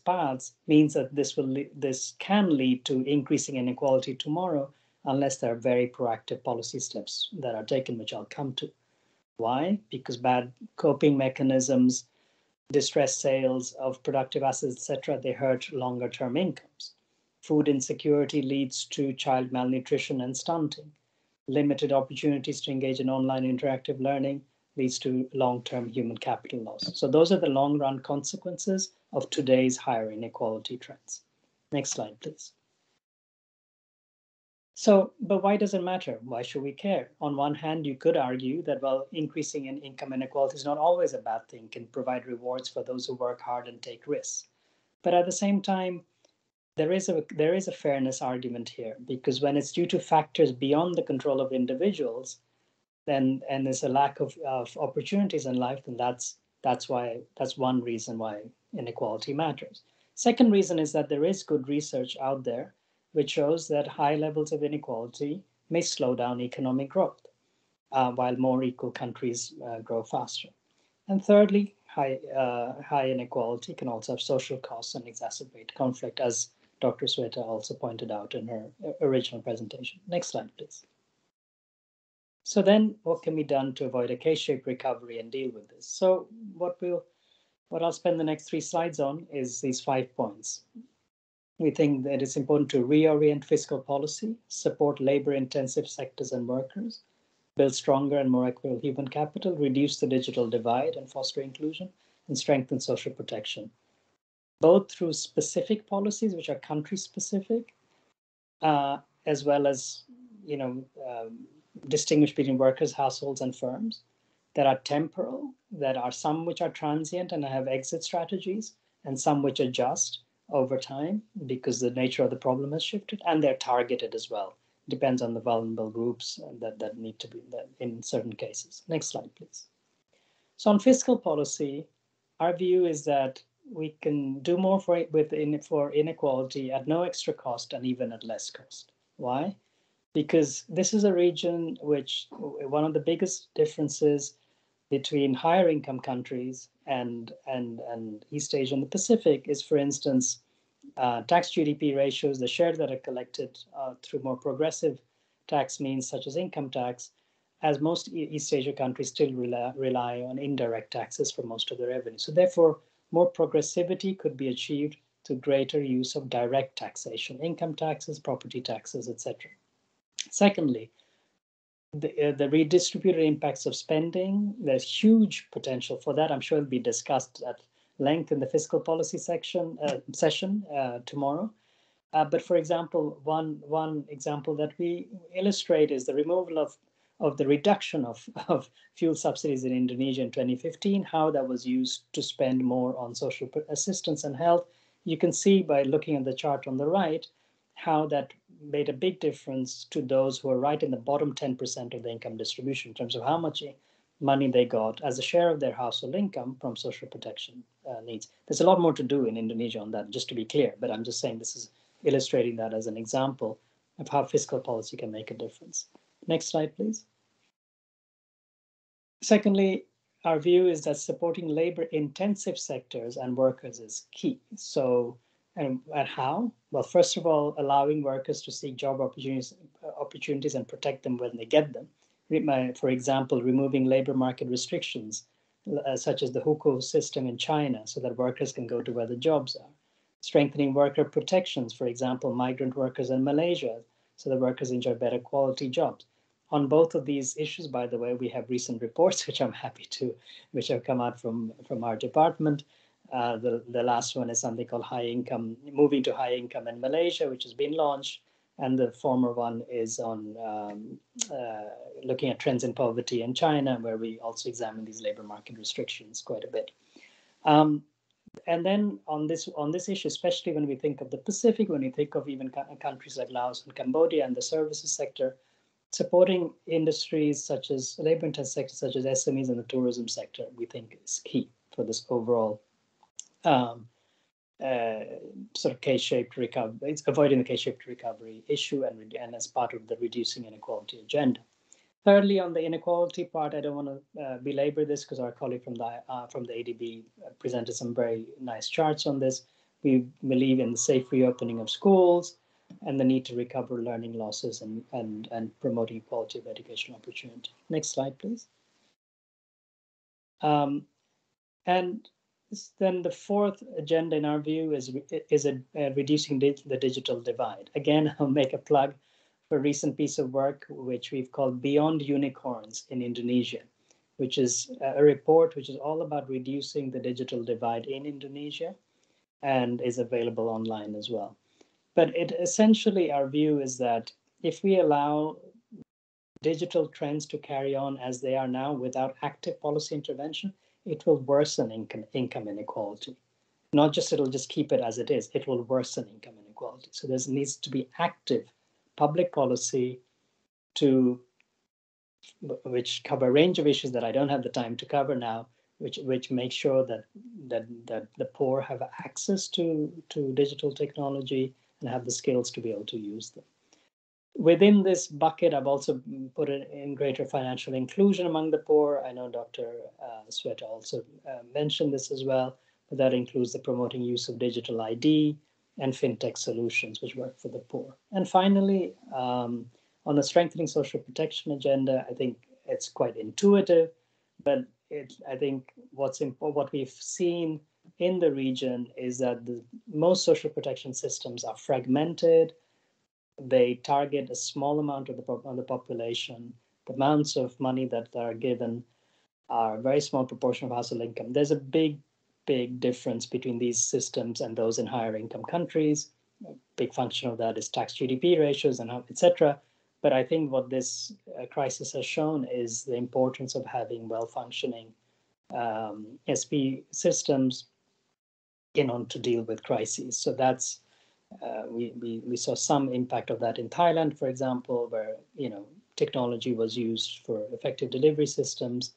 paths means that this can lead to increasing inequality tomorrow unless there are very proactive policy steps that are taken, which I'll come to. Why? Because bad coping mechanisms, distressed sales of productive assets, etc., they hurt longer-term incomes. Food insecurity leads to child malnutrition and stunting. Limited opportunities to engage in online interactive learning leads to long-term human capital loss. So those are the long-run consequences of today's higher inequality trends. Next slide, please. So, but why does it matter? Why should we care? On one hand, you could argue that, well, increasing in income inequality is not always a bad thing, can provide rewards for those who work hard and take risks. But at the same time, there is a fairness argument here, because when it's due to factors beyond the control of individuals, then and there's a lack of opportunities in life, then that's one reason why inequality matters. Second reason is that there is good research out there which shows that high levels of inequality may slow down economic growth, while more equal countries grow faster. And thirdly, high inequality can also have social costs and exacerbate conflict, as Dr. Sweta also pointed out in her original presentation. Next slide, please. So then what can be done to avoid a K-shaped recovery and deal with this? So what I'll spend the next 3 slides on is these 5 points. We think that it's important to reorient fiscal policy, support labor-intensive sectors and workers, build stronger and more equitable human capital, reduce the digital divide and foster inclusion, and strengthen social protection, both through specific policies, which are country-specific, as well as, distinguish between workers, households, and firms that are temporal, that are some which are transient and have exit strategies, and some which adjust over time because the nature of the problem has shifted, and they're targeted as well. Depends on the vulnerable groups that need to be in certain cases. Next slide, please. So on fiscal policy, our view is that we can do more for inequality at no extra cost and even at less cost. Why? Because this is a region which one of the biggest differences between higher income countries and East Asia and the Pacific is, for instance, tax GDP ratios, the shares that are collected through more progressive tax means such as income tax, as most East Asia countries still rely on indirect taxes for most of their revenue. So therefore, more progressivity could be achieved through greater use of direct taxation, income taxes, property taxes, etc. Secondly, the redistributed impacts of spending, there's huge potential for that. I'm sure it'll be discussed at length in the fiscal policy session tomorrow. But for example, one example that we illustrate is the removal of the reduction of fuel subsidies in Indonesia in 2015, how that was used to spend more on social assistance and health. You can see by looking at the chart on the right, how that made a big difference to those who are right in the bottom 10% of the income distribution in terms of how much money they got as a share of their household income from social protection needs. There's a lot more to do in Indonesia on that, just to be clear, but I'm just saying this is illustrating that as an example of how fiscal policy can make a difference. Next slide, please. Secondly, our view is that supporting labor-intensive sectors and workers is key. So, and how? Well, first of all, allowing workers to seek job opportunities and protect them when they get them. For example, removing labor market restrictions, such as the hukou system in China, so that workers can go to where the jobs are. Strengthening worker protections, for example, migrant workers in Malaysia, so that workers enjoy better quality jobs. On both of these issues, by the way, we have recent reports, which I'm happy to, which have come out from our department. The last one is something called moving to high income in Malaysia, which has been launched. And the former one is on looking at trends in poverty in China, where we also examine these labor market restrictions quite a bit. And then on this issue, especially when we think of the Pacific, when we think of even countries like Laos and Cambodia and the services sector, supporting industries such as labor-intensive sectors such as SMEs and the tourism sector, we think is key for this overall sort of K-shaped recovery. It's avoiding the K-shaped recovery issue and as part of the reducing inequality agenda. Thirdly, on the inequality part, I don't want to belabor this because our colleague from the ADB presented some very nice charts on this. We believe in the safe reopening of schools and the need to recover learning losses and promoting equality of educational opportunity. Next slide, please. And then the fourth agenda in our view is reducing the digital divide. Again, I'll make a plug for a recent piece of work which we've called Beyond Unicorns in Indonesia. which is a report which is all about reducing the digital divide in Indonesia and is available online as well. But it essentially, our view is that if we allow digital trends to carry on as they are now without active policy intervention, it will worsen income inequality. Not just it'll just keep it as it is, it will worsen income inequality. So there needs to be active public policy which cover a range of issues that I don't have the time to cover now, which make sure that the poor have access to digital technology and have the skills to be able to use them. Within this bucket, I've also put in greater financial inclusion among the poor. I know Dr. Sweta also mentioned this as well, but that includes the promoting use of digital ID and fintech solutions, which work for the poor. And finally, on the strengthening social protection agenda, I think it's quite intuitive, but I think what we've seen in the region is that most social protection systems are fragmented. They target a small amount of the population. The amounts of money that are given are a very small proportion of household income. There's a big difference between these systems and those in higher income countries. A big function of that is tax GDP ratios and etc. But I think what this crisis has shown is the importance of having well-functioning SP systems in order to deal with crises. So that's we saw some impact of that in Thailand, for example, where technology was used for effective delivery systems,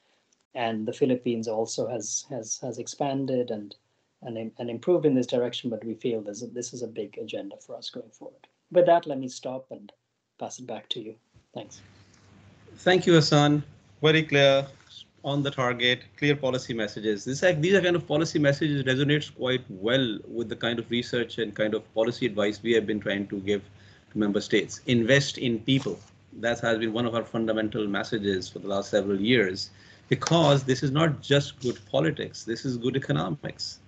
and the Philippines also has expanded and improved in this direction. But we feel this is a big agenda for us going forward. With that, let me stop and pass it back to you. Thanks. Thank you, Hassan. Very clear, on the target, clear policy messages. These are kind of policy messages resonates quite well with the kind of research and kind of policy advice we have been trying to give to member states. Invest in people. That has been one of our fundamental messages for the last several years, because this is not just good politics, this is good economics.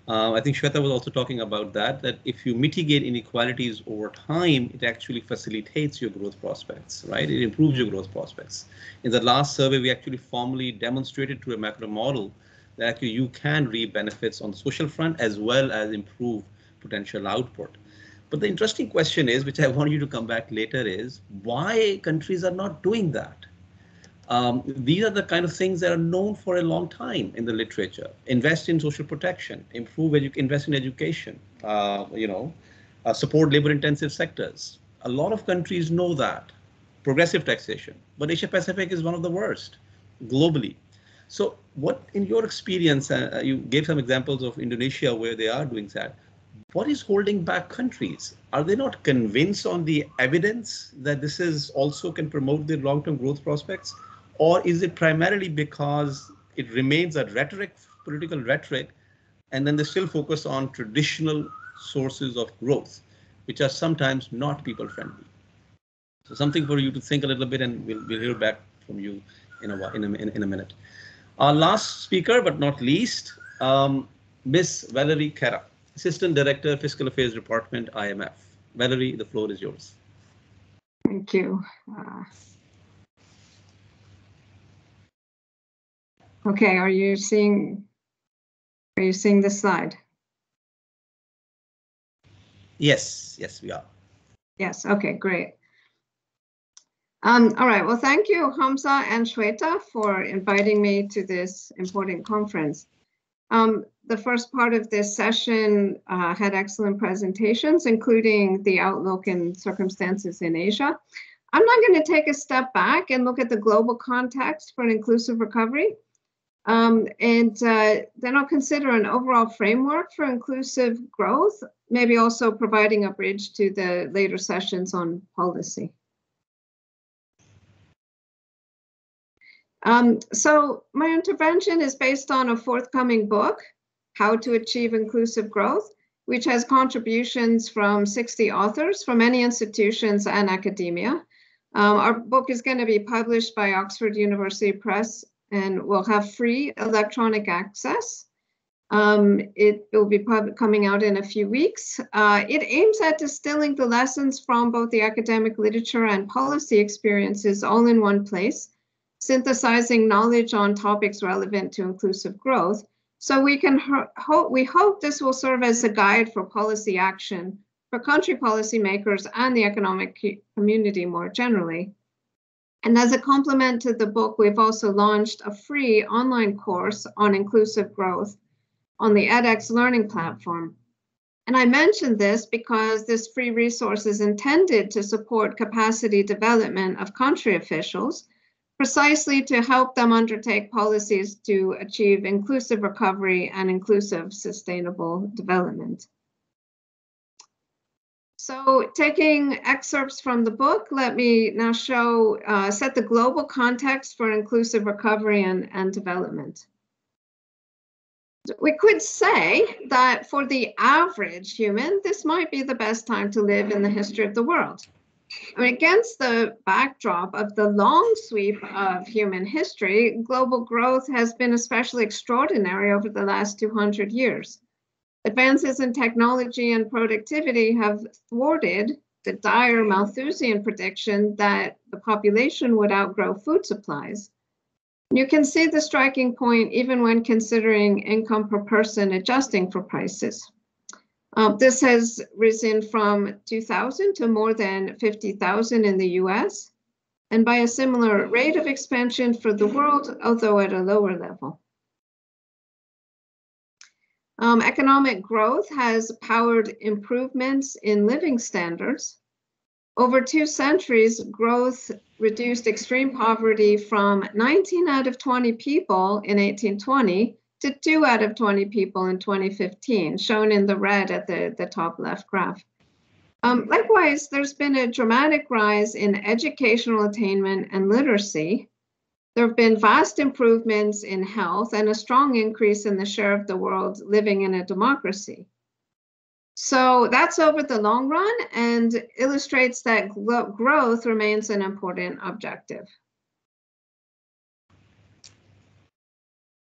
I think Shweta was also talking about that if you mitigate inequalities over time, it actually facilitates your growth prospects, right? It improves your growth prospects. In the last survey, we actually formally demonstrated through a macro model that actually you can reap benefits on the social front as well as improve potential output. But the interesting question is, which I want you to come back later, is why countries are not doing that? These are the kind of things that are known for a long time in the literature. Invest in social protection, invest in education, support labor-intensive sectors. A lot of countries know that. Progressive taxation, but Asia Pacific is one of the worst globally. So what, in your experience, you gave some examples of Indonesia where they are doing that. What is holding back countries? Are they not convinced on the evidence that this is also can promote their long-term growth prospects? Or is it primarily because it remains a rhetoric, political rhetoric, and then they still focus on traditional sources of growth, which are sometimes not people-friendly? So something for you to think a little bit, and we'll hear back from you in a minute. Our last speaker, but not least, Ms. Valerie Kera, Assistant Director, Fiscal Affairs Department, IMF. Valerie, the floor is yours. Thank you. Okay, are you seeing the slide? Yes, we are. Yes, okay, great. All right, well, thank you, Hamza and Shweta, for inviting me to this important conference. The first part of this session had excellent presentations, including the outlook and circumstances in Asia. I'm not going to take a step back and look at the global context for an inclusive recovery. Then I'll consider an overall framework for inclusive growth, maybe also providing a bridge to the later sessions on policy. So my intervention is based on a forthcoming book, How to Achieve Inclusive Growth, which has contributions from 60 authors from many institutions and academia. Our book is going to be published by Oxford University Press and will have free electronic access. It will be coming out in a few weeks. It aims at distilling the lessons from both the academic literature and policy experiences all in one place, synthesizing knowledge on topics relevant to inclusive growth. So we hope this will serve as a guide for policy action for country policymakers and the economic community more generally. And as a complement to the book, we've also launched a free online course on inclusive growth on the edX learning platform. And I mentioned this because this free resource is intended to support capacity development of country officials, precisely to help them undertake policies to achieve inclusive recovery and inclusive sustainable development. So taking excerpts from the book, let me now set the global context for inclusive recovery and development. We could say that for the average human, this might be the best time to live in the history of the world. I mean, against the backdrop of the long sweep of human history, global growth has been especially extraordinary over the last 200 years. Advances in technology and productivity have thwarted the dire Malthusian prediction that the population would outgrow food supplies. You can see the striking point even when considering income per person adjusting for prices. This has risen from 2,000 to more than 50,000 in the US, and by a similar rate of expansion for the world, although at a lower level. Economic growth has powered improvements in living standards. Over 2 centuries, growth reduced extreme poverty from 19 out of 20 people in 1820 to 2 out of 20 people in 2015, shown in the red at the top left graph. Likewise, there's been a dramatic rise in educational attainment and literacy. There have been vast improvements in health and a strong increase in the share of the world living in a democracy. So that's over the long run and illustrates that growth remains an important objective.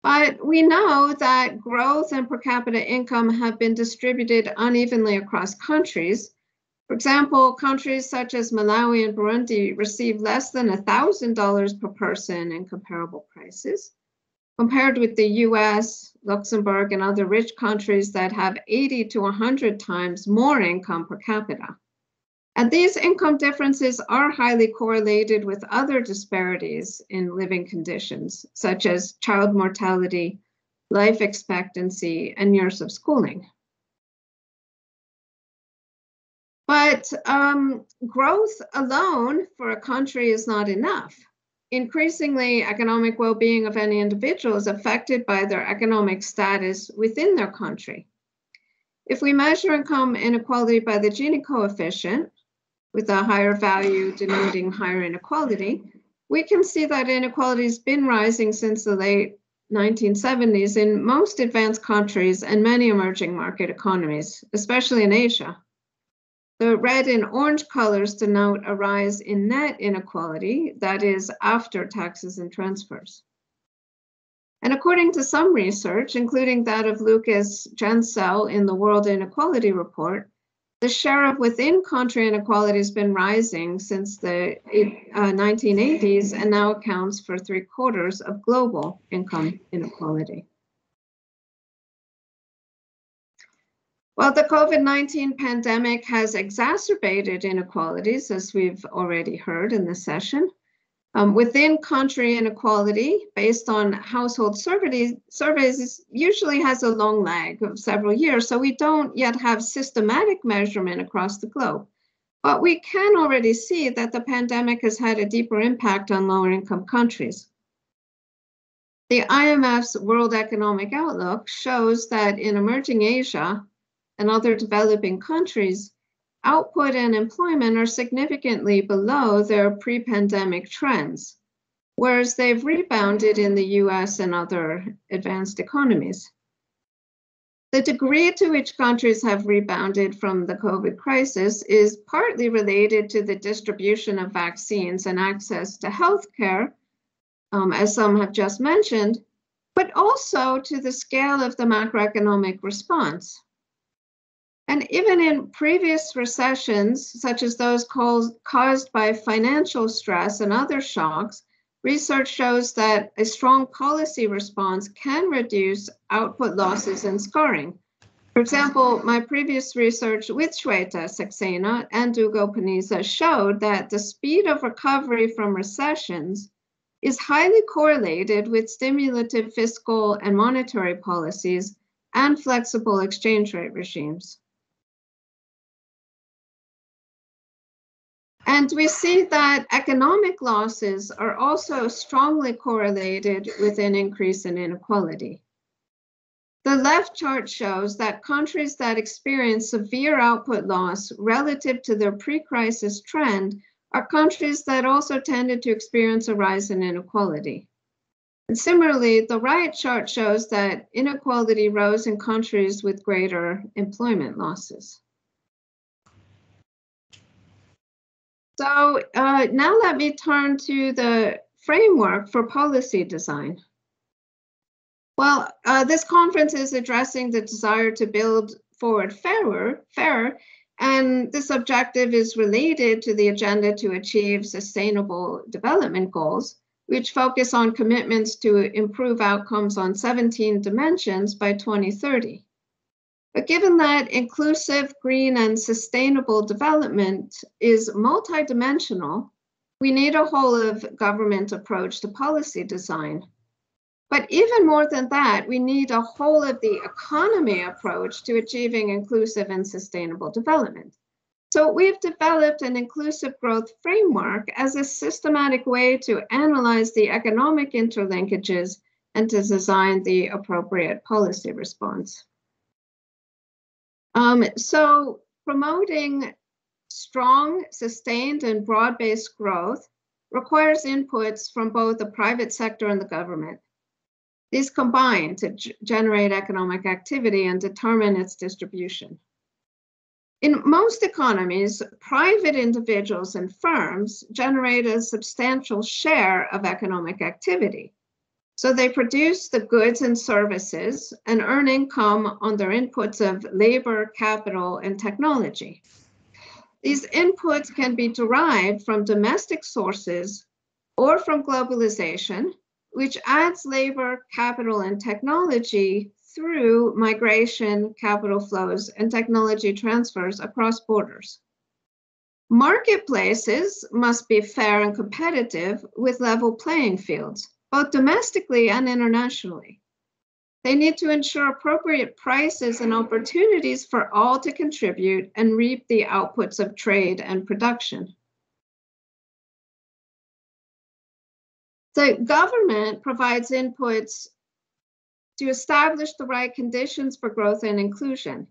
But we know that growth and per capita income have been distributed unevenly across countries. For example, countries such as Malawi and Burundi receive less than $1,000 per person in comparable prices, compared with the US, Luxembourg, and other rich countries that have 80 to 100 times more income per capita. And these income differences are highly correlated with other disparities in living conditions, such as child mortality, life expectancy, and years of schooling. But growth alone for a country is not enough. Increasingly, economic well-being of any individual is affected by their economic status within their country. If we measure income inequality by the Gini coefficient, with a higher value denoting higher inequality, we can see that inequality has been rising since the late 1970s in most advanced countries and many emerging market economies, especially in Asia. The red and orange colors denote a rise in net inequality, that is, after taxes and transfers. And according to some research, including that of Lucas Jansel in the World Inequality Report, the share of within-country inequality has been rising since the 1980s and now accounts for 3/4 of global income inequality. Well, the COVID-19 pandemic has exacerbated inequalities, as we've already heard in this session. Within country inequality, based on household surveys, usually has a long lag of several years, so we don't yet have systematic measurement across the globe. But we can already see that the pandemic has had a deeper impact on lower income countries. The IMF's World Economic Outlook shows that in emerging Asia and other developing countries, output and employment are significantly below their pre-pandemic trends, whereas they've rebounded in the US and other advanced economies. The degree to which countries have rebounded from the COVID crisis is partly related to the distribution of vaccines and access to healthcare, as some have just mentioned, but also to the scale of the macroeconomic response. And even in previous recessions, such as those caused by financial stress and other shocks, research shows that a strong policy response can reduce output losses and scarring. For example, my previous research with Shweta Saxena and Dugo Panizza showed that the speed of recovery from recessions is highly correlated with stimulative fiscal and monetary policies and flexible exchange rate regimes. And we see that economic losses are also strongly correlated with an increase in inequality. The left chart shows that countries that experience severe output loss relative to their pre-crisis trend are countries that also tended to experience a rise in inequality. And similarly, the right chart shows that inequality rose in countries with greater employment losses. So now let me turn to the framework for policy design. Well, this conference is addressing the desire to build forward fairer, and this objective is related to the agenda to achieve sustainable development goals, which focus on commitments to improve outcomes on 17 dimensions by 2030. But given that inclusive, green, and sustainable development is multidimensional, we need a whole of government approach to policy design. But even more than that, we need a whole of the economy approach to achieving inclusive and sustainable development. So we've developed an inclusive growth framework as a systematic way to analyze the economic interlinkages and to design the appropriate policy response. So promoting strong, sustained, and broad-based growth requires inputs from both the private sector and the government. These combine to generate economic activity and determine its distribution. In most economies, private individuals and firms generate a substantial share of economic activity. So they produce the goods and services and earn income on their inputs of labor, capital, and technology. These inputs can be derived from domestic sources or from globalization, which adds labor, capital, and technology through migration, capital flows, and technology transfers across borders. Marketplaces must be fair and competitive with level playing fields, both domestically and internationally. They need to ensure appropriate prices and opportunities for all to contribute and reap the outputs of trade and production. The government provides inputs to establish the right conditions for growth and inclusion.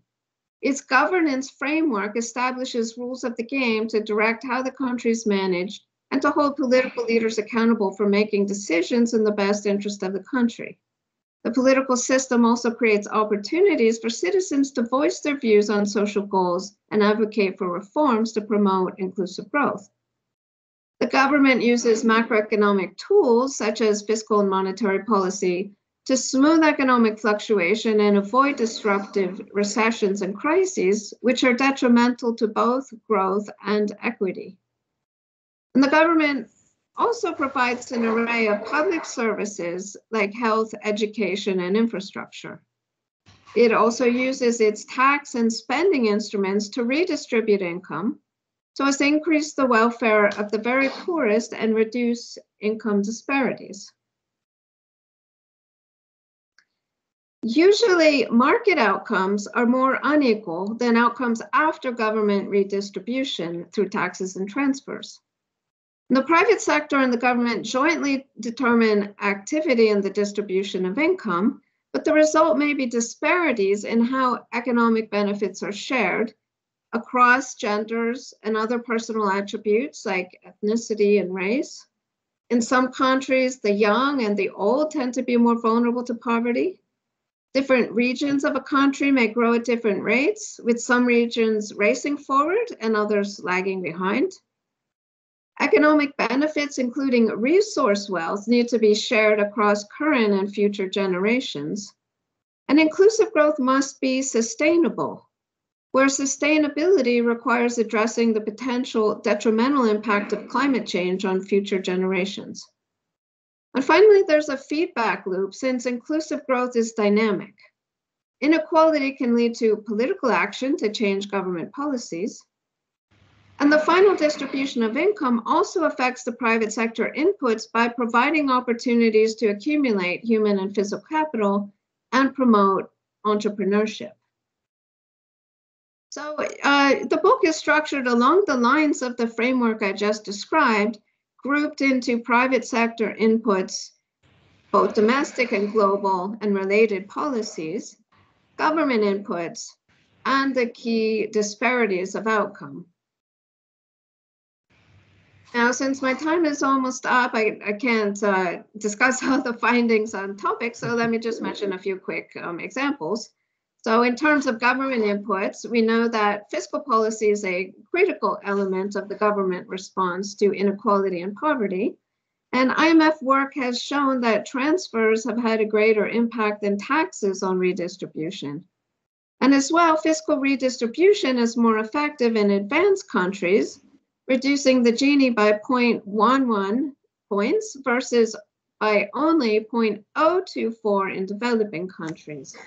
Its governance framework establishes rules of the game to direct how the country is managed and to hold political leaders accountable for making decisions in the best interest of the country. The political system also creates opportunities for citizens to voice their views on social goals and advocate for reforms to promote inclusive growth. The government uses macroeconomic tools such as fiscal and monetary policy to smooth economic fluctuation and avoid disruptive recessions and crises, which are detrimental to both growth and equity. And the government also provides an array of public services like health, education, and infrastructure. It also uses its tax and spending instruments to redistribute income so as to increase the welfare of the very poorest and reduce income disparities. Usually, market outcomes are more unequal than outcomes after government redistribution through taxes and transfers. The private sector and the government jointly determine activity in the distribution of income, but the result may be disparities in how economic benefits are shared across genders and other personal attributes like ethnicity and race. In some countries, the young and the old tend to be more vulnerable to poverty. Different regions of a country may grow at different rates, with some regions racing forward and others lagging behind. Economic benefits, including resource wealth, need to be shared across current and future generations. And inclusive growth must be sustainable, where sustainability requires addressing the potential detrimental impact of climate change on future generations. And finally, there's a feedback loop since inclusive growth is dynamic. Inequality can lead to political action to change government policies. And the final distribution of income also affects the private sector inputs by providing opportunities to accumulate human and physical capital and promote entrepreneurship. So the book is structured along the lines of the framework I just described, grouped into private sector inputs, both domestic and global and related policies, government inputs, and the key disparities of outcome. Now, since my time is almost up, I can't discuss all the findings on topics, so let me just mention a few quick examples. So in terms of government inputs, we know that fiscal policy is a critical element of the government response to inequality and poverty. And IMF work has shown that transfers have had a greater impact than taxes on redistribution. And as well, fiscal redistribution is more effective in advanced countries, reducing the Gini by 0.11 points versus by only 0.024 in developing countries.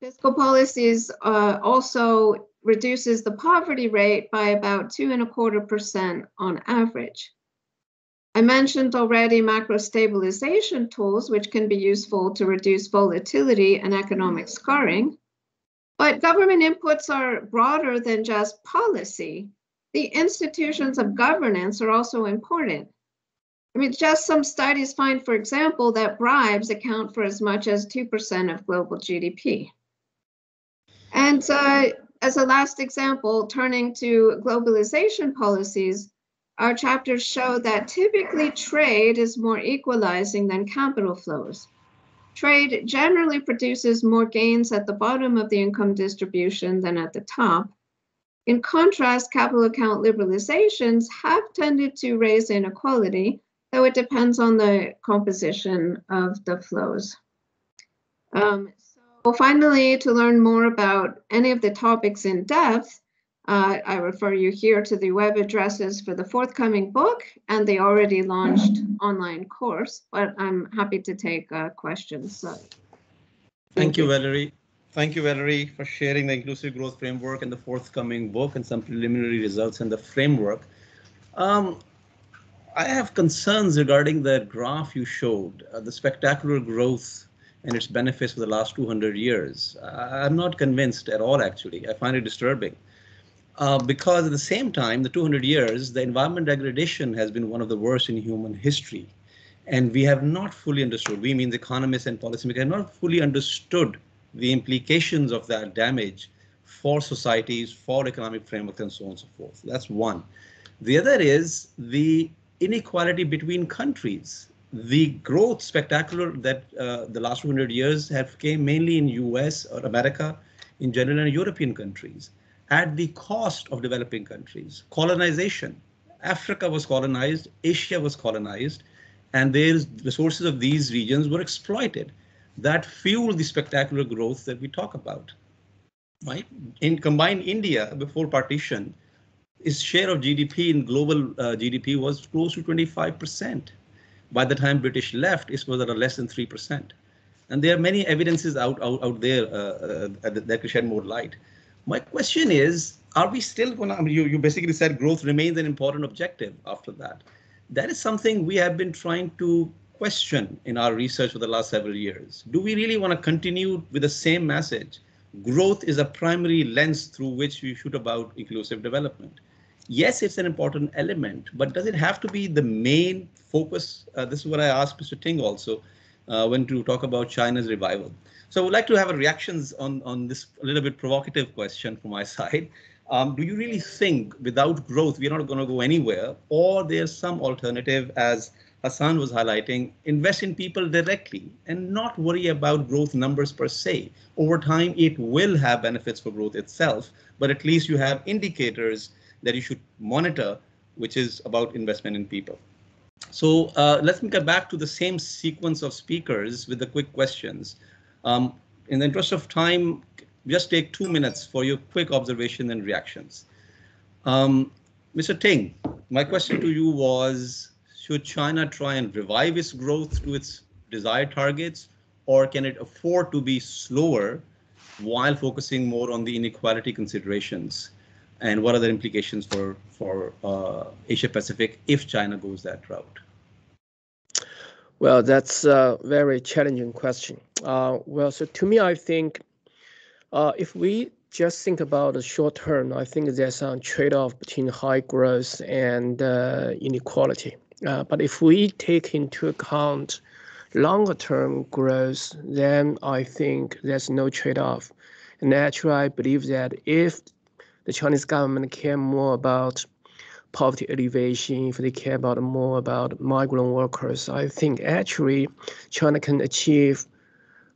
Fiscal policies also reduces the poverty rate by about 2.25% on average. I mentioned already macro stabilization tools, which can be useful to reduce volatility and economic scarring. But government inputs are broader than just policy. The institutions of governance are also important. I mean, just some studies find, for example, that bribes account for as much as 2% of global GDP. And as a last example, turning to globalization policies, our chapters show that typically trade is more equalizing than capital flows. Trade generally produces more gains at the bottom of the income distribution than at the top. In contrast, capital account liberalizations have tended to raise inequality, though it depends on the composition of the flows. So finally, to learn more about any of the topics in depth, I refer you here to the web addresses for the forthcoming book and the already launched online course, but I'm happy to take questions. Thank you, Valerie. Thank you, Valerie, for sharing the inclusive growth framework and the forthcoming book and some preliminary results in the framework. I have concerns regarding the graph you showed, the spectacular growth and its benefits for the last 200 years. I'm not convinced at all, actually. I find it disturbing. Because at the same time, the 200 years, the environment degradation has been one of the worst in human history. And we have not fully understood, we mean economists and policymakers have not fully understood the implications of that damage for societies, for economic frameworks, and so on and so forth. That's one. The other is the inequality between countries. The growth spectacular that the last 200 years have came mainly in US or America in general and European countries at the cost of developing countries. Colonization. Africa was colonized, Asia was colonized, and the resources of these regions were exploited. That fueled the spectacular growth that we talk about, right? In combined India before partition, its share of GDP in global GDP was close to 25%. By the time British left, it was at less than 3%. And there are many evidences out there that could shed more light. My question is, are we still going to, I mean, you basically said growth remains an important objective after that. That is something we have been trying to question in our research for the last several years. Do we really want to continue with the same message? Growth is a primary lens through which we shoot about inclusive development. Yes, it's an important element, but does it have to be the main focus? This is what I asked Mr. Ting also when to talk about China's revival. So I would like to have a reactions on this a little bit provocative question from my side. Do you really think without growth, we're not going to go anywhere, or there's some alternative, as Hassan was highlighting, invest in people directly and not worry about growth numbers per se. Over time, it will have benefits for growth itself, but at least you have indicators that you should monitor, which is about investment in people. So let's get back to the same sequence of speakers with the quick questions. In the interest of time, just take 2 minutes for your quick observation and reactions. Mr. Ting, my question to you was, Should China try and revive its growth to its desired targets, or can it afford to be slower while focusing more on the inequality considerations? And what are the implications for Asia Pacific if China goes that route? Well, that's a very challenging question. Well, so to me, I think if we just think about the short term, I think there's some trade-off between high growth and inequality. But if we take into account longer term growth, then I think there's no trade-off. And actually, I believe that if the Chinese government care more about poverty alleviation, if they care more about migrant workers, I think actually China can achieve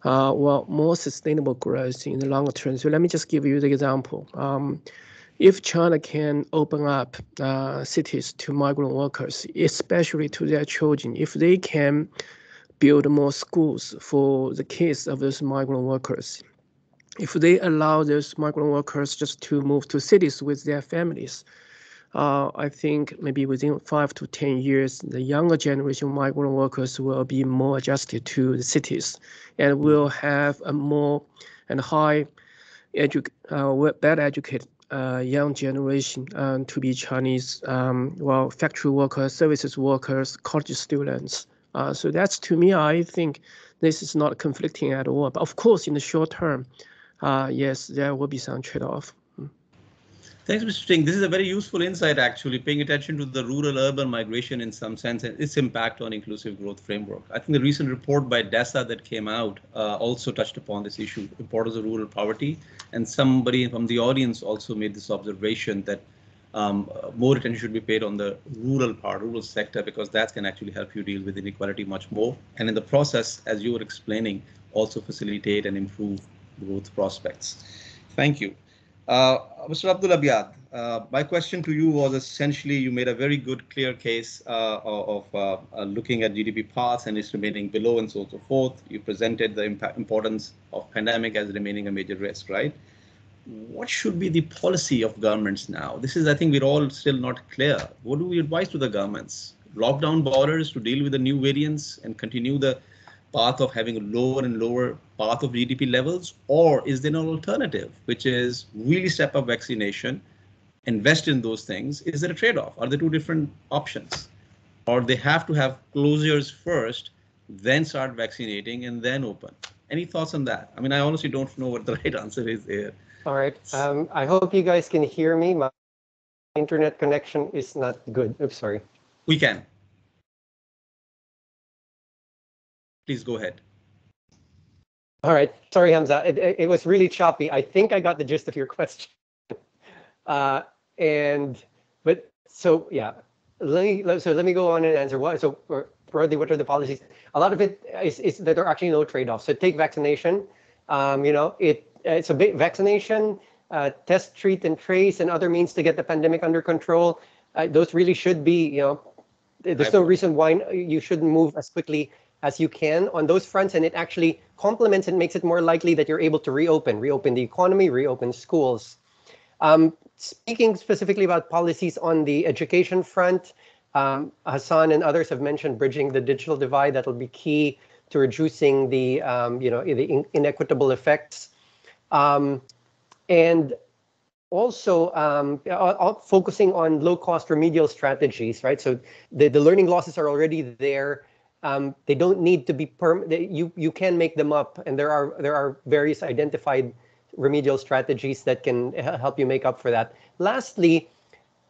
more sustainable growth in the longer term. So let me just give you the example. If China can open up cities to migrant workers, especially to their children, if they can build more schools for the kids of those migrant workers, if they allow those migrant workers just to move to cities with their families, I think maybe within 5 to 10 years, the younger generation of migrant workers will be more adjusted to the cities and will have a more and better educated young generation to be Chinese, factory workers, services workers, college students. So that's, to me, I think this is not conflicting at all. But of course, in the short term, yes, there will be some trade-off. Thanks, Mr. Singh. This is a very useful insight, actually, paying attention to the rural-urban migration in some sense and its impact on inclusive growth framework. I think the recent report by DESA that came out also touched upon this issue, importance of rural poverty. And somebody from the audience also made this observation that more attention should be paid on the rural part, rural sector, because that can actually help you deal with inequality much more. And in the process, as you were explaining, also facilitate and improve growth prospects. Thank you. Mr. Abdul Abiyad, my question to you was essentially, you made a very good, clear case of looking at GDP paths and its remaining below and so forth. You presented the importance of pandemic as remaining a major risk, right? What should be the policy of governments now? This is, I think, we're all still not clear. What do we advise to the governments? Lock down borders to deal with the new variants and continue the path of having a lower and lower path of GDP levels? Or is there an alternative, which is really step up vaccination, invest in those things? Is there a trade-off? Are there two different options? Or they have to have closures first, then start vaccinating and then open? Any thoughts on that? I mean, I honestly don't know what the right answer is here. All right. I hope you guys can hear me. My internet connection is not good. Oops, sorry. We can. Please go ahead. All right. Sorry, Hamza. It was really choppy. I think I got the gist of your question. Let me go on and answer. Broadly, what are the policies? A lot of it is that there are actually no trade-offs. So take vaccination. It's a big vaccination, test, treat, and trace, and other means to get the pandemic under control. Those really should be, there's no reason why you shouldn't move as quickly as you can on those fronts, and it actually complements and makes it more likely that you're able to reopen the economy, reopen schools. Speaking specifically about policies on the education front, Hassan and others have mentioned bridging the digital divide. That'll be key to reducing the inequitable effects, and also focusing on low-cost remedial strategies. Right, so the learning losses are already there. They don't need to be permanent. You can make them up, and there are various identified remedial strategies that can help you make up for that. Lastly,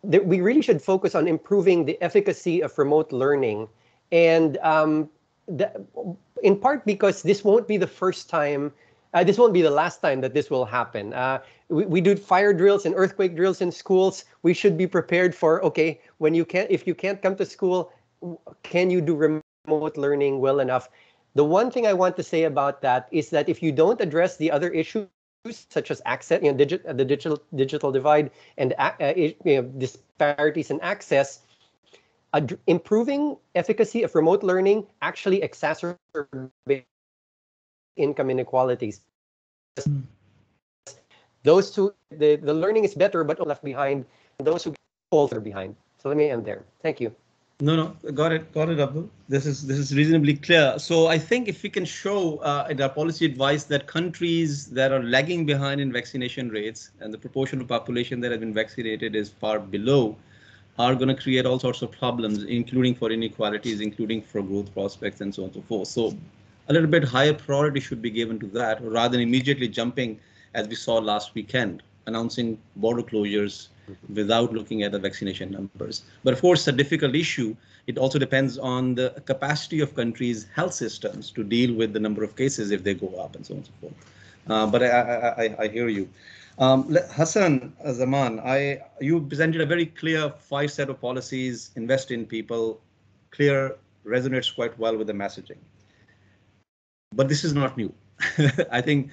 we really should focus on improving the efficacy of remote learning, and in part because this won't be the first time. This won't be the last time that this will happen. We do fire drills and earthquake drills in schools. We should be prepared for, okay, if you can't come to school, can you do remote learning well enough? The one thing I want to say about that is that if you don't address the other issues such as access, the digital divide and disparities in access, improving efficacy of remote learning actually exacerbates income inequalities. Those who the learning is better but left behind, those who fall behind. So let me end there. Thank you. No, got it, Abdul. This is reasonably clear. So I think if we can show in our policy advice that countries that are lagging behind in vaccination rates and the proportion of population that has been vaccinated is far below, are going to create all sorts of problems, including for inequalities, including for growth prospects, and so on and so forth. So a little bit higher priority should be given to that rather than immediately jumping, as we saw last weekend, announcing border closures without looking at the vaccination numbers. But of course, it's a difficult issue. It also depends on the capacity of countries' health systems to deal with the number of cases if they go up and so on and so forth. But I hear you. Hassan Zaman, you presented a very clear 5 set of policies, invest in people, clear, resonates quite well with the messaging. But this is not new. I think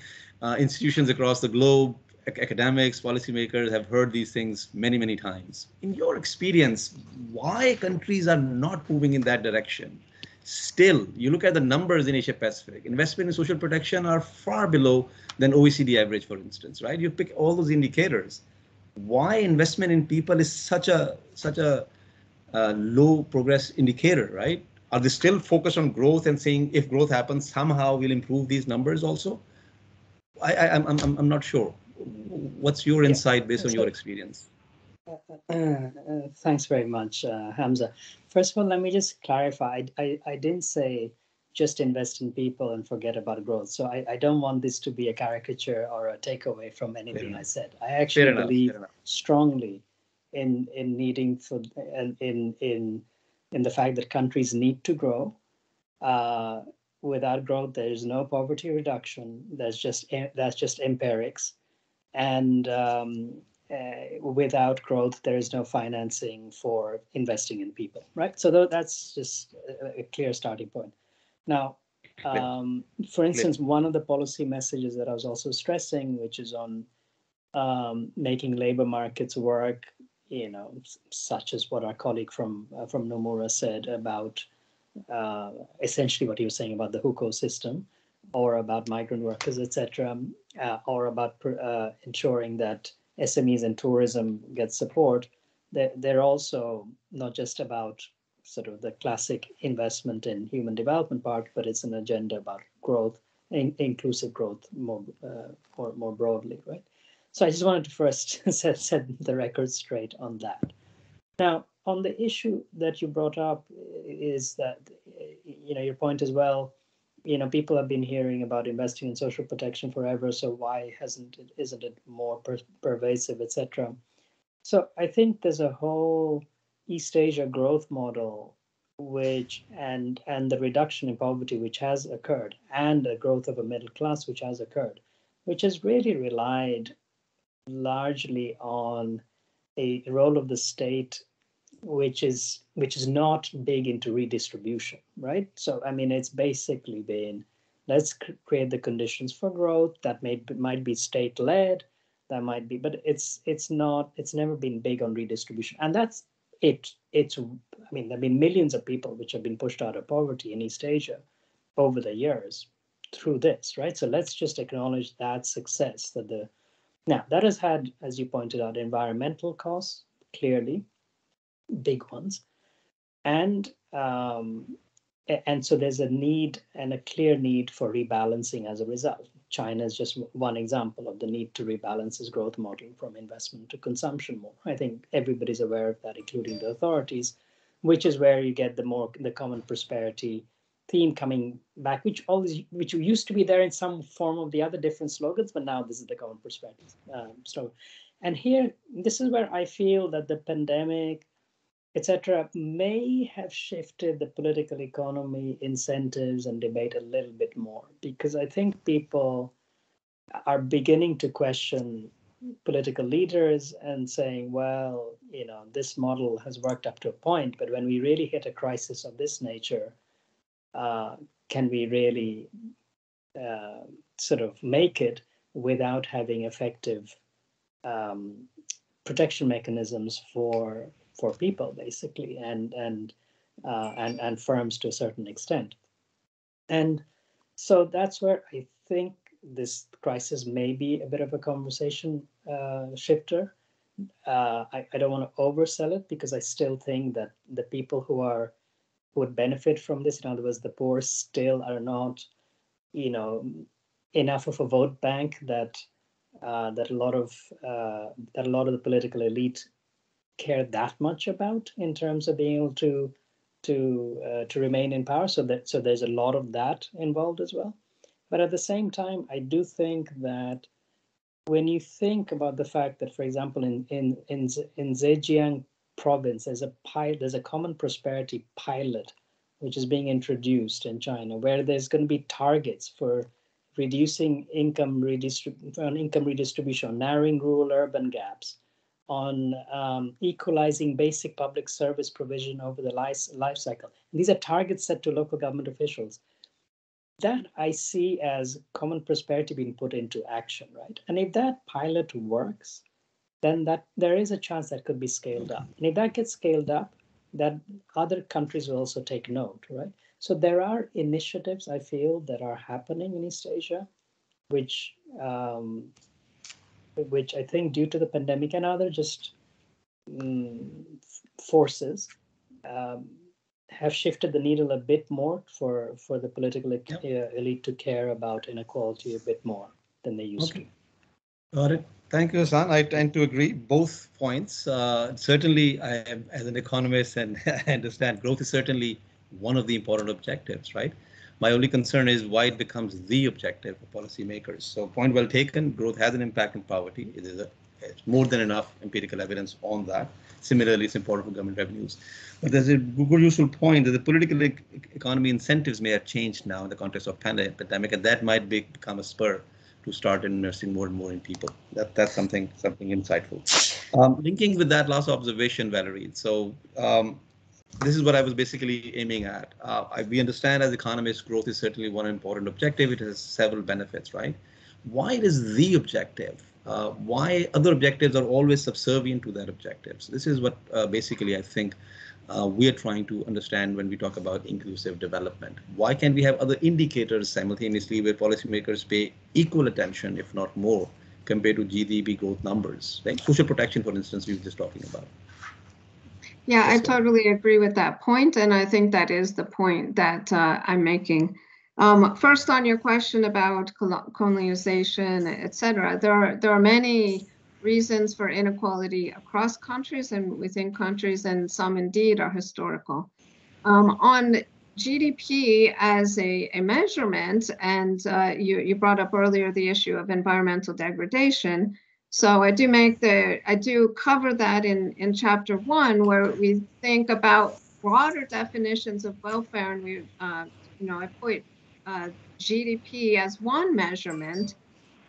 institutions across the globe, academics, policymakers have heard these things many, many times. In your experience, why countries are not moving in that direction? Still, you look at the numbers in Asia Pacific, investment in social protection are far below than OECD average, for instance, right? You pick all those indicators. Why investment in people is such a low progress indicator, right? Are they still focused on growth and saying if growth happens, somehow we'll improve these numbers also? I'm not sure. What's your insight based on your experience? Thanks very much, Hamza. First of all, let me just clarify. I didn't say just invest in people and forget about growth. So I don't want this to be a caricature or a takeaway from anything I said. I actually believe strongly in needing for in the fact that countries need to grow. Without growth, there is no poverty reduction. That's just empirics, and without growth, there is no financing for investing in people, right? So that's just a clear starting point. Now, for instance, one of the policy messages that I was also stressing, which is on making labor markets work, such as what our colleague from Nomura said about essentially what he was saying about the hukou system, or about migrant workers, etc., or about ensuring that SMEs and tourism get support. They're also not just about sort of the classic investment in human development part, but it's an agenda about growth, inclusive growth more broadly, right? So I just wanted to first set the record straight on that. Now, on the issue that you brought up is that, your point as well, people have been hearing about investing in social protection forever, so why isn't it more pervasive, etc. So I think there's a whole East Asia growth model, which and the reduction in poverty which has occurred, and the growth of a middle class which has occurred, which has really relied largely on a role of the state which is not big into redistribution, right? So I mean, it's basically been, let's create the conditions for growth that might be state-led, that might be, but it's never been big on redistribution, and that's it. I mean, there have been millions of people which have been pushed out of poverty in East Asia over the years through this, right? So let's just acknowledge that success. Now that has had, as you pointed out, environmental costs, clearly big ones, and so there's a need, and a clear need, for rebalancing as a result. China is just one example of the need to rebalance its growth model from investment to consumption more. I think everybody's aware of that, including the authorities, which is where you get the common prosperity theme coming back, which used to be there in some form of the other different slogans, but now this is the common prosperity slogan. And here, this is where I feel that the pandemic, etc., may have shifted the political economy incentives and debate a little bit more, because I think people are beginning to question political leaders and saying, well, this model has worked up to a point, but when we really hit a crisis of this nature, can we really sort of make it without having effective protection mechanisms for people, basically, and firms to a certain extent. And so that's where I think this crisis may be a bit of a conversation shifter, I don't want to oversell it, because I still think that the people who would benefit from this, in other words, the poor, still are not, enough of a vote bank that that a lot of the political elite care that much about in terms of being able to remain in power. So there's a lot of that involved as well. But at the same time, I do think that when you think about the fact that, for example, in Zhejiang province, there's a common prosperity pilot which is being introduced in China, where there's going to be targets for reducing income redistribution, narrowing rural-urban gaps, on equalizing basic public service provision over the life cycle. And these are targets set to local government officials. That I see as common prosperity being put into action, right? And if that pilot works, then there is a chance that could be scaled up. And if that gets scaled up, that other countries will also take note, right? So there are initiatives, I feel, that are happening in East Asia, which I think, due to the pandemic and other just forces, have shifted the needle a bit more for the political elite to care about inequality a bit more than they used to. Got it. Thank you, Hassan. I tend to agree both points. Certainly, I am, as an economist, and I understand growth is certainly one of the important objectives, right? My only concern is why it becomes the objective for policymakers. So, point well taken. Growth has an impact on poverty. It's more than enough empirical evidence on that. Similarly, it's important for government revenues. But there's a good useful point that the political economy incentives may have changed now in the context of pandemic, and that might become a spur to start investing more and more in people. That's something insightful. Linking with that last observation, Valerie. So this is what I was basically aiming at. We understand as economists, growth is certainly one important objective. It has several benefits, right? Why it is the objective? Why other objectives are always subservient to that objective? So this is what basically I think we are trying to understand when we talk about inclusive development. Why can't we have other indicators simultaneously where policymakers pay equal attention, if not more, compared to GDP growth numbers? Like social protection, for instance, we were just talking about. Yeah, I totally agree with that point, and I think that is the point that I'm making. First, on your question about colonialization, etc., there are many reasons for inequality across countries and within countries, and some indeed are historical. On GDP as a measurement, and you brought up earlier the issue of environmental degradation. So I do cover that in chapter 1, where we think about broader definitions of welfare, and we I put GDP as one measurement.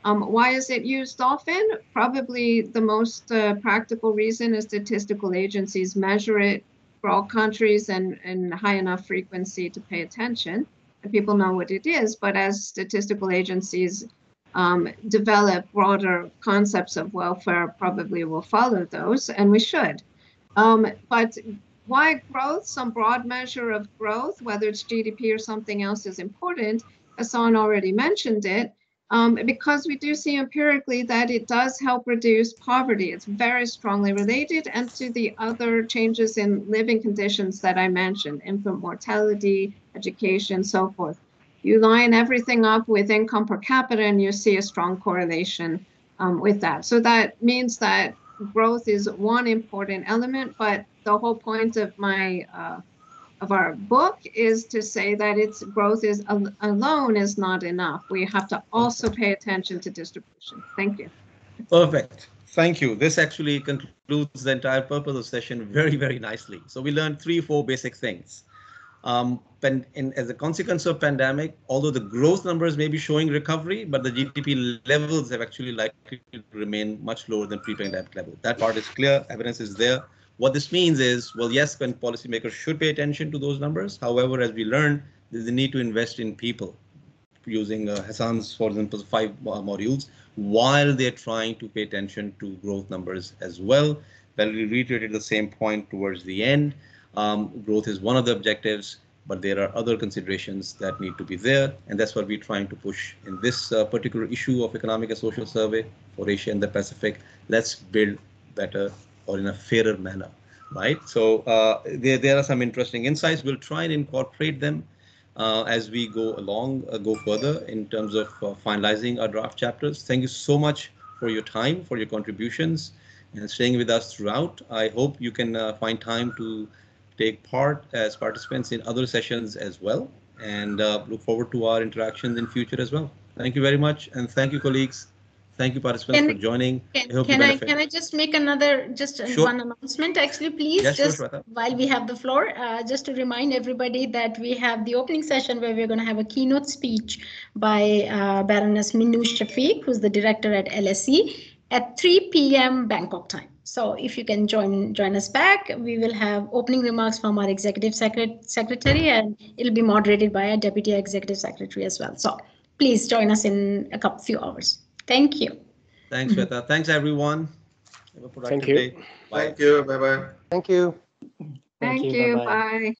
Why is it used often? Probably the most practical reason is statistical agencies measure it for all countries and high enough frequency to pay attention, and people know what it is. But as statistical agencies develop broader concepts of welfare, probably will follow those, and we should. But why growth, some broad measure of growth, whether it's GDP or something else, is important? Hassan already mentioned it. Because we do see empirically that it does help reduce poverty. It's very strongly related, and to the other changes in living conditions that I mentioned, infant mortality, education, so forth. You line everything up with income per capita and you see a strong correlation with that. So that means that growth is one important element, but the whole point of of our book is to say that its growth alone is not enough. We have to also pay attention to distribution. Thank you. Perfect. Thank you. This actually concludes the entire purpose of the session very, very nicely. So we learned 3-4 basic things. As a consequence of pandemic, although the growth numbers may be showing recovery, but the GDP levels have actually likely to remain much lower than pre-pandemic level. That part is clear. Evidence is there. What this means is, well, yes, when policymakers should pay attention to those numbers. However, as we learned, there's a need to invest in people using Hassan's, for example, 5 modules, while they're trying to pay attention to growth numbers as well. Valerie reiterated the same point towards the end. Growth is one of the objectives, but there are other considerations that need to be there. And that's what we're trying to push in this particular issue of Economic and Social Survey for Asia and the Pacific. Let's build better or in a fairer manner, right? So there are some interesting insights. We'll try and incorporate them as we go along, go further in terms of finalizing our draft chapters. Thank you so much for your time, for your contributions, and staying with us throughout. I hope you can find time to take part as participants in other sessions as well, and look forward to our interactions in future as well. Thank you very much, and thank you, colleagues. Thank you, participants, for joining. Can I just make another one announcement, actually, please? Yes, just sure, while we have the floor, just to remind everybody that we have the opening session where we're going to have a keynote speech by Baroness Minouche Shafiq, who's the director at LSE, at 3 p.m. Bangkok time. So if you can join us back, we will have opening remarks from our executive secretary, and it'll be moderated by our deputy executive secretary as well. So please join us in a few hours. Thank you. Thanks, Shweta. Thanks, everyone. Have a productive day. Bye. Thank you. Bye-bye. Thank you. Thank you. Bye.